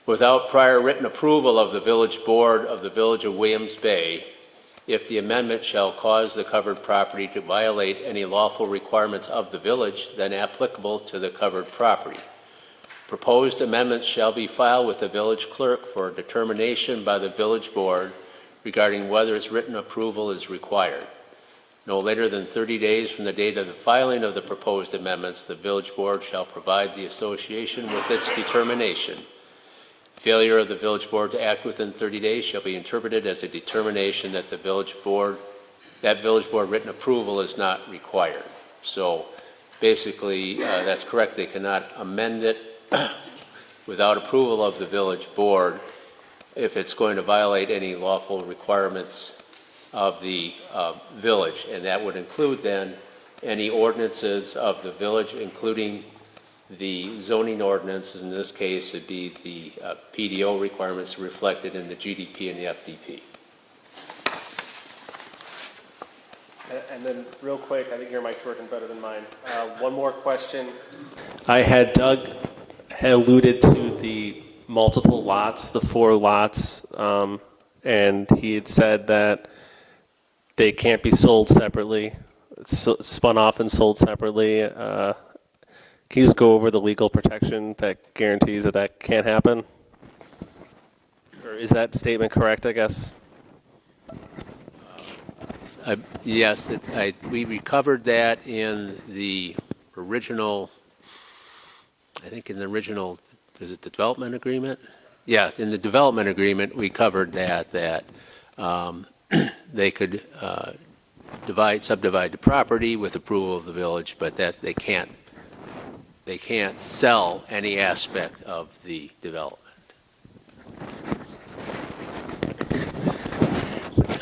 Speaker 13: Without prior written approval of the village board of the village of Williams Bay, if the amendment shall cause the covered property to violate any lawful requirements of the village then applicable to the covered property, proposed amendments shall be filed with the village clerk for determination by the village board regarding whether its written approval is required. No later than 30 days from the date of the filing of the proposed amendments, the village board shall provide the association with its determination. Failure of the village board to act within 30 days shall be interpreted as a determination that the village board written approval is not required. So basically, that's correct. They cannot amend it without approval of the village board if it's going to violate any lawful requirements of the village, and that would include then any ordinances of the village, including the zoning ordinances. In this case, it'd be the PDO requirements reflected in the GDP and the FDP.
Speaker 2: And then real quick, I think your mic's working better than mine. One more question. Doug had alluded to the multiple lots, the 4 lots, and he had said that they can't be sold separately, spun off and sold separately. Can you just go over the legal protection that guarantees that that can't happen? Or is that statement correct, I guess?
Speaker 13: Yes, we recovered that in the original, I think in the original, is it the development agreement? Yeah, in the development agreement, we covered that they could subdivide the property with approval of the village, but that they can't sell any aspect of the development.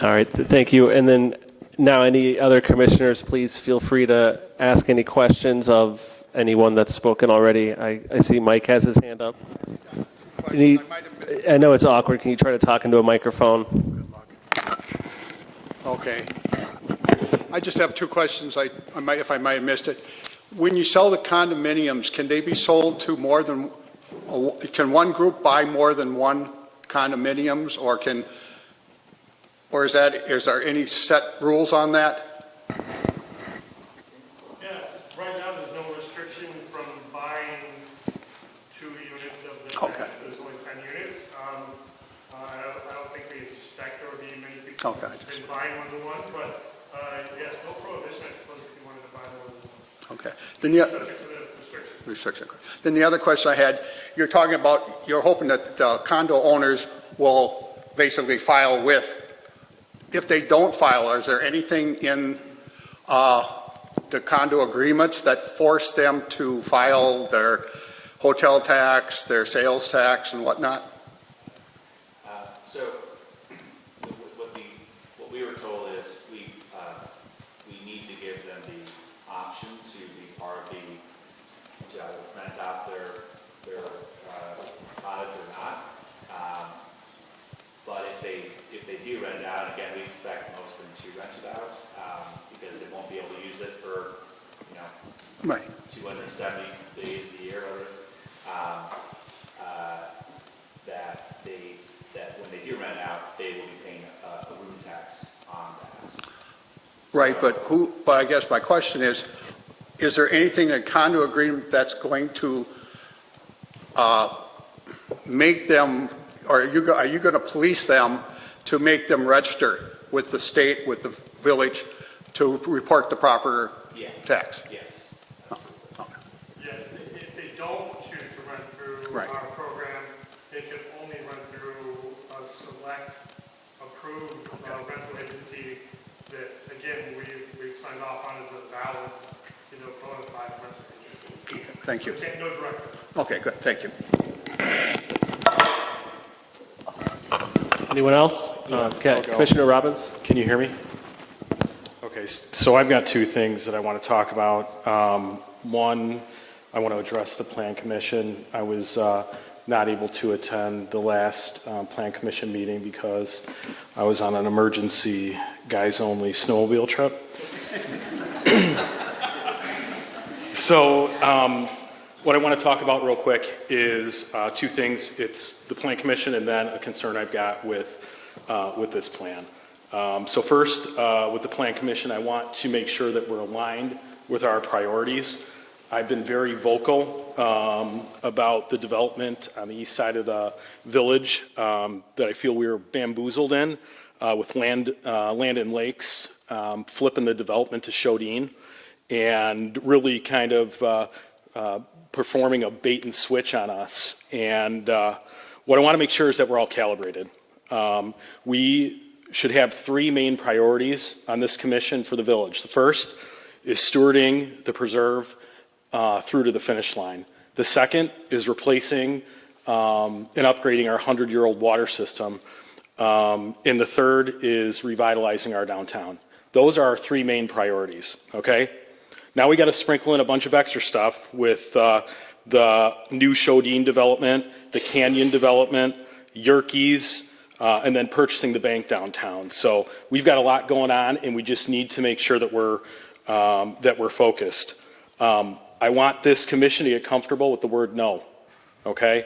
Speaker 2: All right, thank you. And then now any other commissioners, please feel free to ask any questions of anyone that's spoken already. I see Mike has his hand up. I know it's awkward. Can you try to talk into a microphone?
Speaker 9: Okay. I just have 2 questions. If I might have missed it. When you sell the condominiums, can they be sold to more than, can one group buy more than one condominiums, or is there any set rules on that?
Speaker 14: Yeah, right now there's no restriction from buying 2 units of the,
Speaker 9: okay.
Speaker 14: There's only 10 units. I don't think we expect there will be many people been buying more than one, but yes, no prohibition, I suppose, if you wanted to buy more than one.
Speaker 9: Okay.
Speaker 14: Subject to the restriction.
Speaker 9: Then the other question I had, you're talking about, you're hoping that the condo owners will basically file with. If they don't file, is there anything in the condo agreements that force them to file their hotel tax, their sales tax, and whatnot?
Speaker 12: So what we were told is we need to give them the option to be part of to either rent out their cottage or not. But if they do rent it out, and again, we expect most of them to rent it out because they won't be able to use it for,
Speaker 9: Right.
Speaker 12: 270 days a year, whatever it is. That when they do rent out, they will be paying a room tax on that.
Speaker 9: Right, but I guess my question is there anything in condo agreement that's going to make them, or are you going to police them to make them register with the state, with the village, to report the proper tax?
Speaker 12: Yes.
Speaker 14: Yes, if they don't choose to run through
Speaker 9: Right.
Speaker 14: our program, they can only run through a select approved rental agency that, again, we've signed off on as a valid, bona fide rental agency.
Speaker 9: Thank you.
Speaker 14: No direct.
Speaker 9: Okay, good, thank you.
Speaker 2: Anyone else? Okay, Commissioner Robbins?
Speaker 7: Can you hear me? Okay, so I've got two things that I want to talk about. One, I want to address the Plan Commission. I was not able to attend the last Plan Commission meeting because I was on an emergency guys-only snowmobile trip. So what I want to talk about real quick is two things. It's the Plan Commission and then a concern I've got with this plan. So first, with the Plan Commission, I want to make sure that we're aligned with our priorities. I've been very vocal about the development on the east side of the village that I feel we were bamboozled in with Land and Lakes, flipping the development to Shodine, and really kind of performing a bait and switch on us. And what I want to make sure is that we're all calibrated. We should have three main priorities on this commission for the village. The first is stewarding the preserve through to the finish line. The second is replacing and upgrading our 100-year-old water system. And the third is revitalizing our downtown. Those are our three main priorities, okay? Now we got to sprinkle in a bunch of extra stuff with the new Shodine development, the Canyon development, Yerkes, and then purchasing the bank downtown. So we've got a lot going on, and we just need to make sure that we're focused. I want this commission to get comfortable with the word no, okay?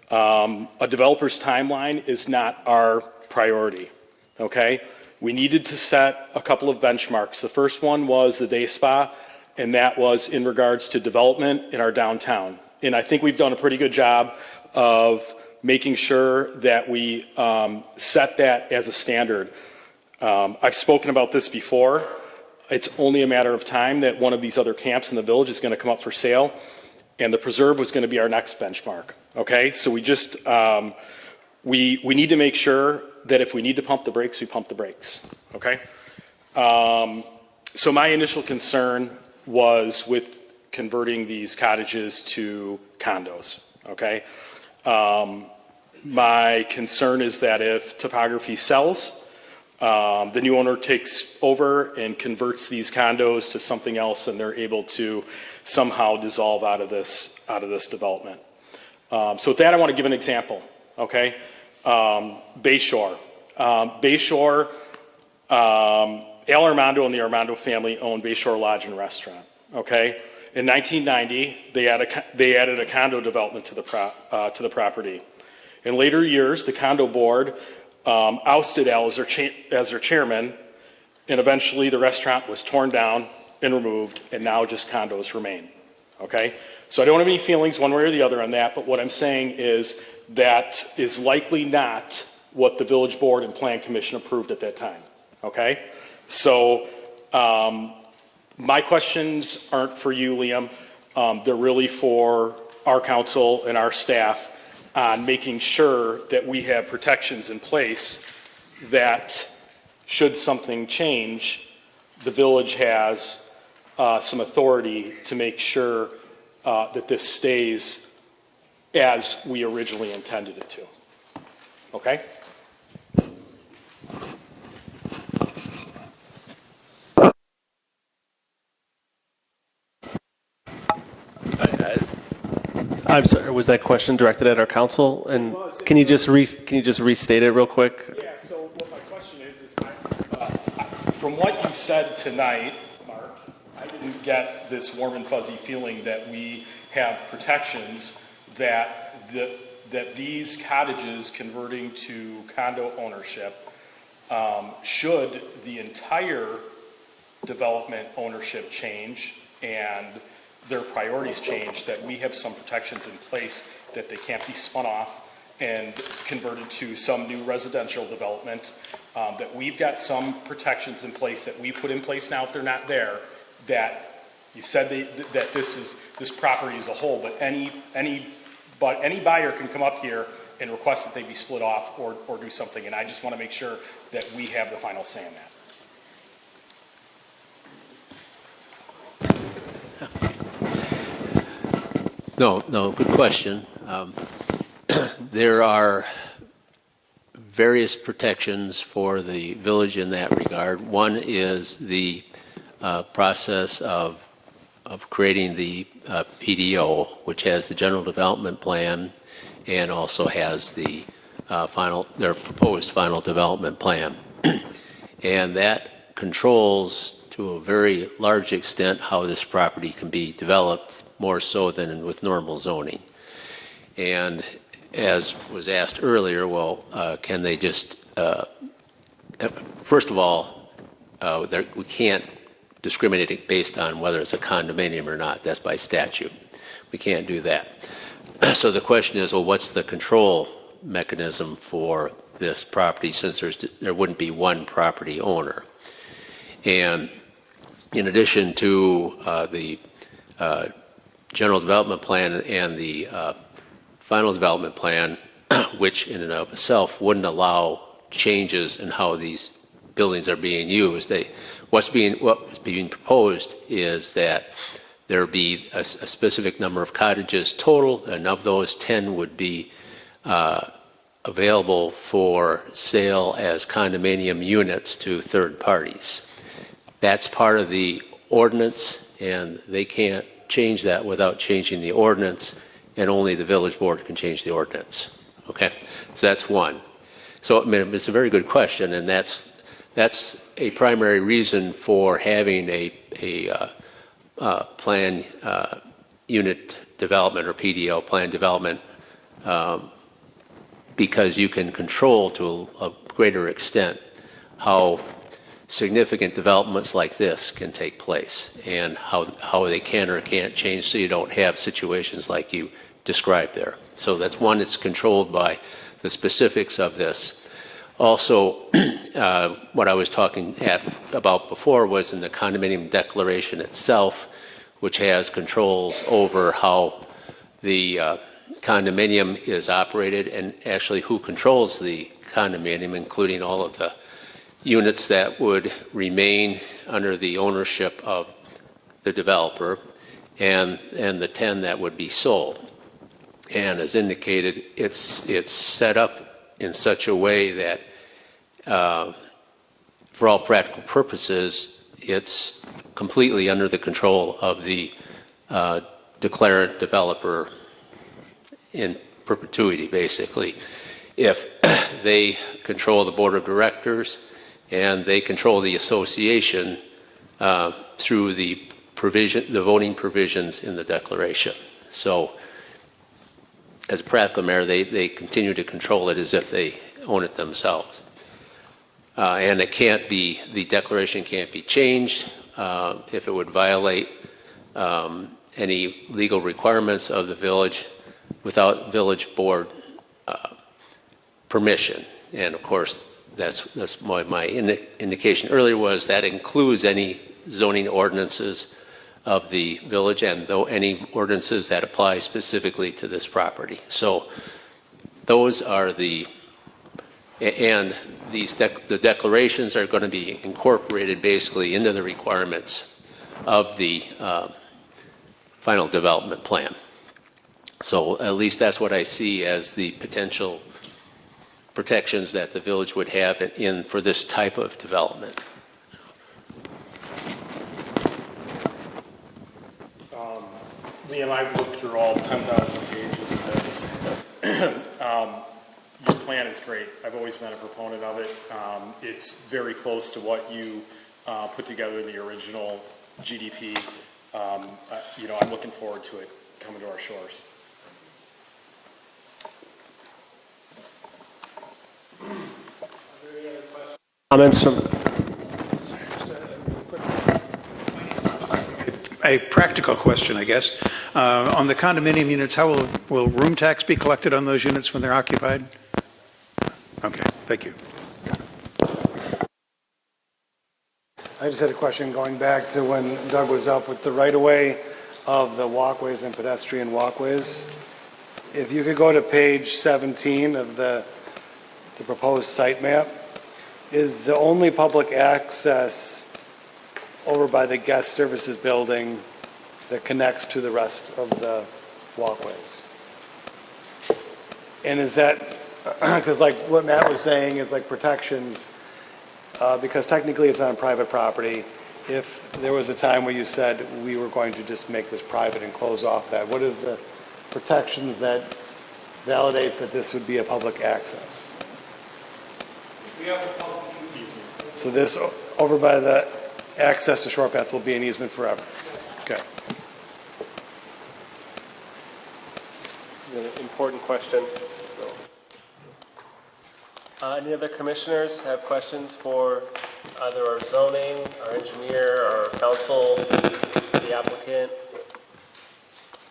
Speaker 7: A developer's timeline is not our priority, okay? We needed to set a couple of benchmarks. The first one was the day spa, and that was in regards to development in our downtown. And I think we've done a pretty good job of making sure that we set that as a standard. I've spoken about this before. It's only a matter of time that one of these other camps in the village is going to come up for sale, and the preserve was going to be our next benchmark. Okay, so we just we need to make sure that if we need to pump the brakes, we pump the brakes. Okay, so my initial concern was with converting these cottages to condos. Okay, my concern is that if topography sells, the new owner takes over and converts these condos to something else, and they're able to somehow dissolve out of this development. So with that, I want to give an example. Okay, Bayshore. Bayshore. Al Armando and the Armando family owned Bayshore Lodge and Restaurant. Okay, in 1990, they added a condo development to the property. In later years, the condo board ousted Al as their chairman, and eventually the restaurant was torn down and removed, and now just condos remain. Okay, so I don't have any feelings one way or the other on that, but what I'm saying is that is likely not what the village board and plan commission approved at that time. Okay, so my questions aren't for you, Liam. They're really for our council and our staff on making sure that we have protections in place that should something change, the village has some authority to make sure that this stays as we originally intended it to. Okay?
Speaker 2: I'm sorry, was that question directed at our council? And can you just restate it real quick?
Speaker 7: Yeah, so what my question is from what you said tonight, Mark, I didn't get this warm and fuzzy feeling that we have protections that these cottages converting to condo ownership, should the entire development ownership change and their priorities change, that we have some protections in place that they can't be spun off and converted to some new residential development, that we've got some protections in place that we put in place now if they're not there, that you said that this property as a whole, but any buyer can come up here and request that they be split off or do something, and I just want to make sure that we have the final say in that.
Speaker 13: No, good question. There are various protections for the village in that regard. One is the process of creating the PDO, which has the general development plan and also has the their proposed final development plan. And that controls to a very large extent how this property can be developed, more so than with normal zoning. And as was asked earlier, well, can they just, first of all, we can't discriminate it based on whether it's a condominium or not. That's by statute. We can't do that. So the question is, well, what's the control mechanism for this property, since there wouldn't be one property owner? And in addition to the general development plan and the final development plan, which in and of itself wouldn't allow changes in how these buildings are being used. What's being proposed is that there be a specific number of cottages total, and of those 10 would be available for sale as condominium units to third parties. That's part of the ordinance, and they can't change that without changing the ordinance, and only the village board can change the ordinance. Okay, so that's one. So I mean, it's a very good question, and that's a primary reason for having a plan unit development, or PDO, plan development, because you can control to a greater extent how significant developments like this can take place, and how they can or can't change, so you don't have situations like you described there. So that's one, it's controlled by the specifics of this. Also, what I was talking about before was in the condominium declaration itself, which has controls over how the condominium is operated, and actually who controls the condominium, including all of the units that would remain under the ownership of the developer, and the 10 that would be sold. And as indicated, it's set up in such a way that for all practical purposes, it's completely under the control of the declarant developer in perpetuity, basically. If they control the board of directors and they control the association through the voting provisions in the declaration. So as a practical matter, they continue to control it as if they own it themselves. And the declaration can't be changed if it would violate any legal requirements of the village without village board permission. And of course, that's my indication earlier was that includes any zoning ordinances of the village, and though any ordinances that apply specifically to this property. So those are the declarations are going to be incorporated basically into the requirements of the final development plan. So at least that's what I see as the potential protections that the village would have for this type of development.
Speaker 7: Liam, I've looked through all 10,000 pages of this. Your plan is great. I've always been a proponent of it. It's very close to what you put together in the original GDP. You know, I'm looking forward to it coming to our shores.
Speaker 2: Comments from?
Speaker 15: A practical question, I guess. On the condominium units, how will room tax be collected on those units when they're occupied? Okay, thank you.
Speaker 11: I just had a question going back to when Doug was up with the right-of-way of the walkways and pedestrian walkways. If you could go to page 17 of the proposed site map, is the only public access over by the guest services building that connects to the rest of the walkways? And is that, because like what Matt was saying is like protections, because technically it's on private property. If there was a time where you said we were going to just make this private and close off that, what is the protections that validates that this would be a public access?
Speaker 7: We have a public easement.
Speaker 11: So this over by the access to short paths will be an easement forever? Okay.
Speaker 2: An important question. Any other commissioners have questions for either our zoning, our engineer, our council, the applicant?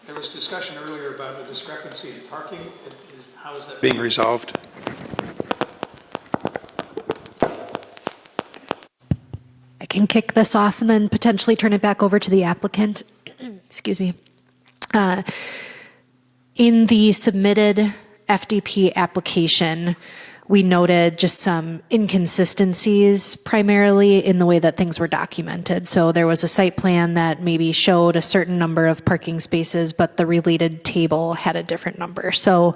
Speaker 15: There was discussion earlier about a discrepancy in parking. How is that being resolved?
Speaker 6: I can kick this off and then potentially turn it back over to the applicant. Excuse me. In the submitted FDP application, we noted just some inconsistencies primarily in the way that things were documented. So there was a site plan that maybe showed a certain number of parking spaces, but the related table had a different number. So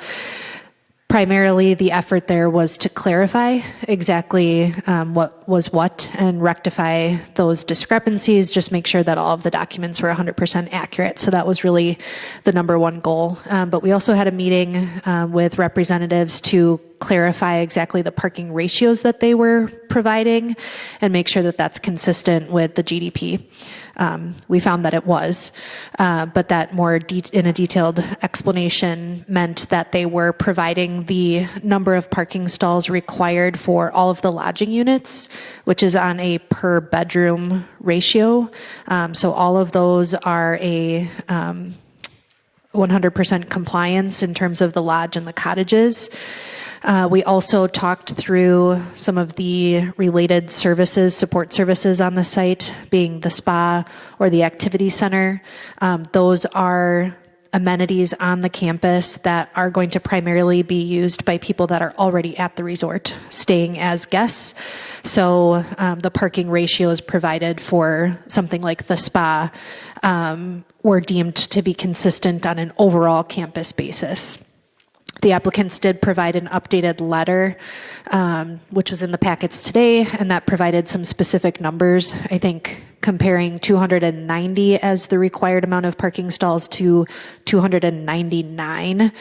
Speaker 6: primarily the effort there was to clarify exactly what was what and rectify those discrepancies, just make sure that all of the documents were 100% accurate. So that was really the number one goal. But we also had a meeting with representatives to clarify exactly the parking ratios that they were providing and make sure that that's consistent with the GDP. We found that it was, but that more in a detailed explanation meant that they were providing the number of parking stalls required for all of the lodging units, which is on a per bedroom ratio. So all of those are a 100% compliance in terms of the lodge and the cottages. We also talked through some of the related services, support services on the site, being the spa or the activity center. Those are amenities on the campus that are going to primarily be used by people that are already at the resort, staying as guests. So the parking ratios provided for something like the spa were deemed to be consistent on an overall campus basis. The applicants did provide an updated letter, which was in the packets today, and that provided some specific numbers. I think comparing 290 as the required amount of parking stalls to 299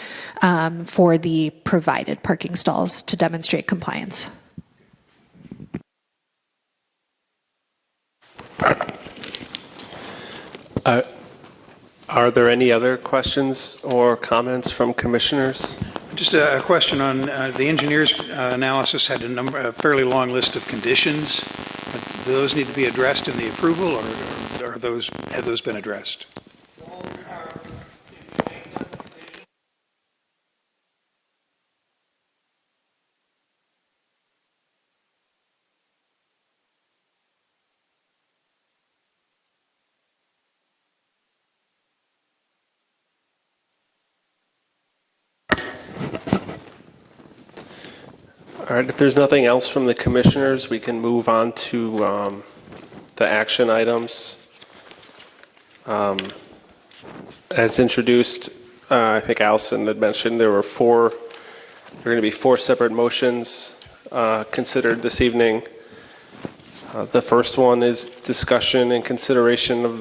Speaker 6: for the provided parking stalls to demonstrate compliance.
Speaker 2: Are there any other questions or comments from commissioners?
Speaker 15: Just a question on the engineer's analysis had a fairly long list of conditions. Do those need to be addressed in the approval, or have those been addressed?
Speaker 2: All right, if there's nothing else from the commissioners, we can move on to the action items. As introduced, I think Allison had mentioned there were going to be four separate motions considered this evening. The first one is discussion and consideration of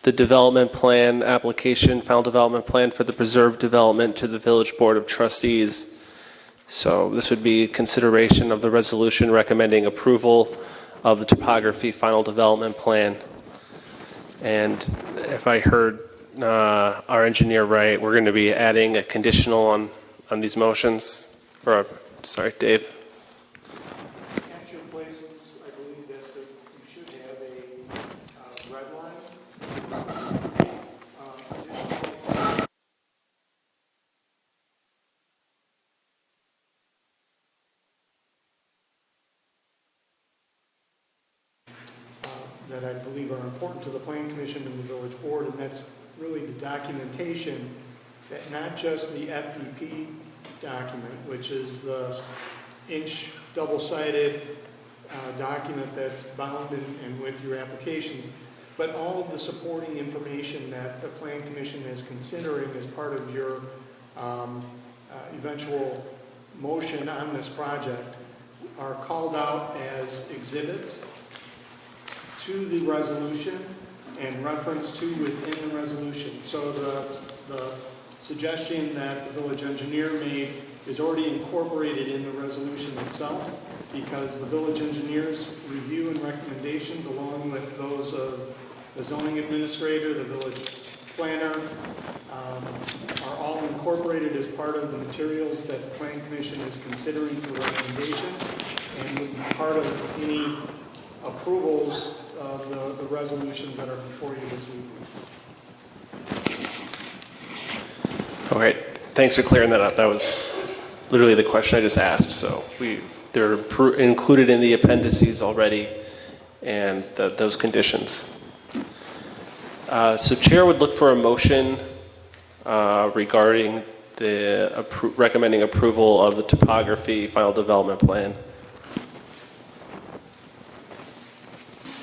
Speaker 2: the development plan application, final development plan for the preserve development to the Village Board of Trustees. So this would be consideration of the resolution recommending approval of the topography final development plan. And if I heard our engineer right, we're going to be adding a conditional on these motions. Or, sorry, Dave.
Speaker 11: At your places, I believe that you should have a red line. That I believe are important to the Plan Commission and the Village Board, and that's really the documentation that not just the FDP document, which is the inch double-sided document that's bound and with your applications, but all of the supporting information that the Plan Commission is considering as part of your eventual motion on this project are called out as exhibits to the resolution and reference to within the resolution. So the suggestion that the village engineer made is already incorporated in the resolution itself, because the village engineer's review and recommendations, along with those of the zoning administrator, the village planner, are all incorporated as part of the materials that the Plan Commission is considering for recommendation, and would be part of any approvals of the resolutions that are before you this evening.
Speaker 2: All right, thanks for clearing that up. That was literally the question I just asked. So they're included in the appendices already, and those conditions. So Chair would look for a motion regarding the recommending approval of the topography final development plan.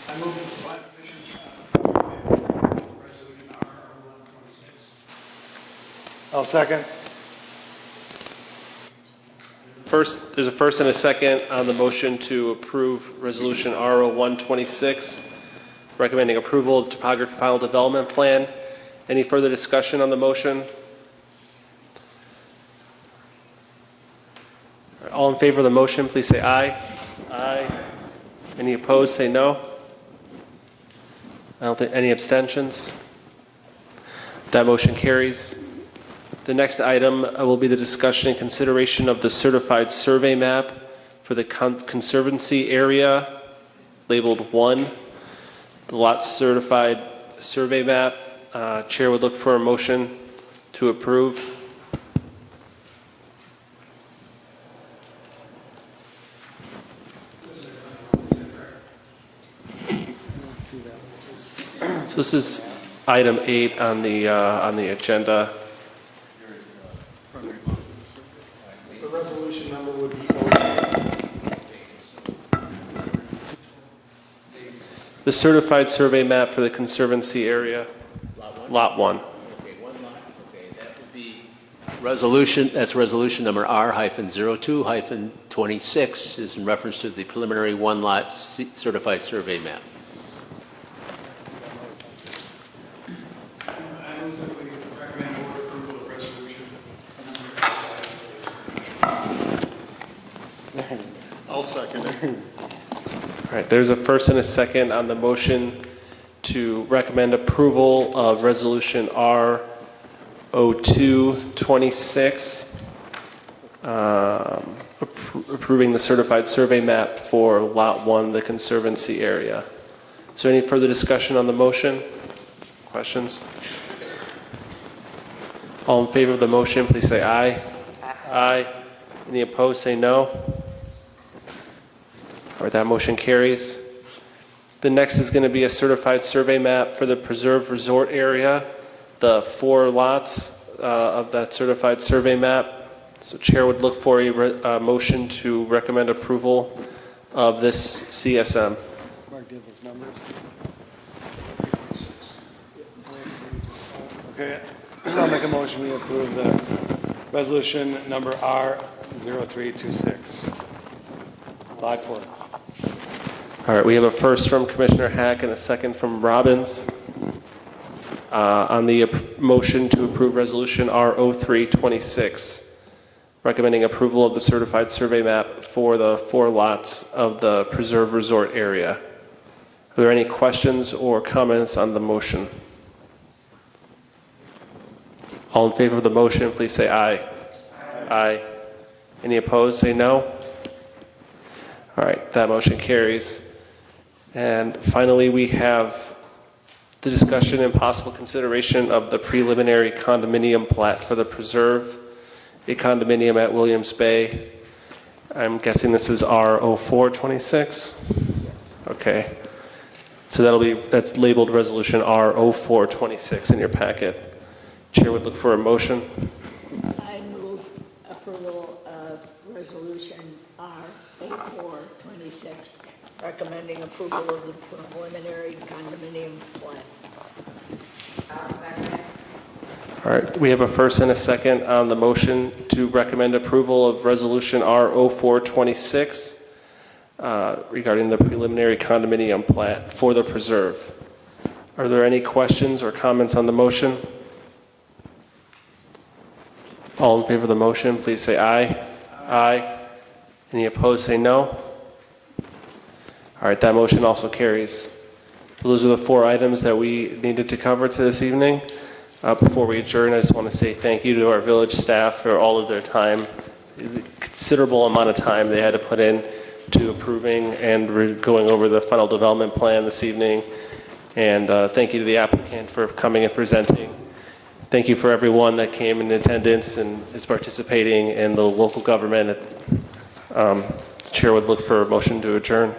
Speaker 11: I move that the Plan Commission resolution R0126. I'll second.
Speaker 2: First, there's a first and a second on the motion to approve resolution R0126, recommending approval of the topography final development plan. Any further discussion on the motion? All in favor of the motion, please say aye. Aye. Any opposed, say no. I don't think any abstentions. That motion carries. The next item will be the discussion and consideration of the certified survey map for the Conservancy area, labeled 1. The lot certified survey map. Chair would look for a motion to approve. So this is item 8 on the agenda.
Speaker 11: The resolution number would be
Speaker 2: The certified survey map for the Conservancy area, lot 1.
Speaker 13: Okay, one lot, okay, that would be resolution, that's resolution number R-02-26 is in reference to the preliminary one lot certified survey map.
Speaker 9: I'll second it.
Speaker 2: All right, there's a first and a second on the motion to recommend approval of resolution R0226, approving the certified survey map for lot 1, the Conservancy area. Is there any further discussion on the motion? Questions? All in favor of the motion, please say aye. Aye. Any opposed, say no. All right, that motion carries. The next is going to be a certified survey map for the Preserve Resort area, the 4 lots of that certified survey map. So Chair would look for a motion to recommend approval of this CSM.
Speaker 11: Mark, do you have those numbers? Okay, I'll make a motion we approve the resolution number R0326. Lot 4.
Speaker 2: All right, we have a first from Commissioner Hack and a second from Robbins. On the motion to approve Resolution R0326, recommending approval of the certified survey map for the 4 lots of the Preserve Resort area. Are there any questions or comments on the motion? All in favor of the motion, please say aye. Aye. Any opposed, say no. All right, that motion carries. And finally, we have the discussion and possible consideration of the preliminary condominium plat for the Preserve, a condominium at Williams Bay. I'm guessing this is R0426? Okay. So that's labeled Resolution R0426 in your packet. Chair would look for a motion.
Speaker 16: I move approval of Resolution R0426, recommending approval of the preliminary condominium plan.
Speaker 2: All right, we have a first and a second on the motion to recommend approval of Resolution R0426 regarding the preliminary condominium plat for the Preserve. Are there any questions or comments on the motion? All in favor of the motion, please say aye. Aye. Any opposed, say no. All right, that motion also carries. Those are the 4 items that we needed to cover this evening. Before we adjourn, I just want to say thank you to our village staff for all of their time, considerable amount of time they had to put in to approving and going over the final development plan this evening. And thank you to the applicant for coming and presenting. Thank you for everyone that came in attendance and is participating in the local government. The chair would look for a motion to adjourn.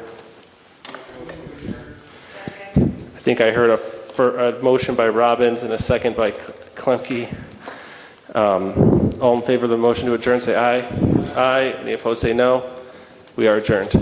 Speaker 2: I think I heard a motion by Robbins and a second by Klemke. All in favor of the motion to adjourn, say aye. Aye. Any opposed, say no. We are adjourned.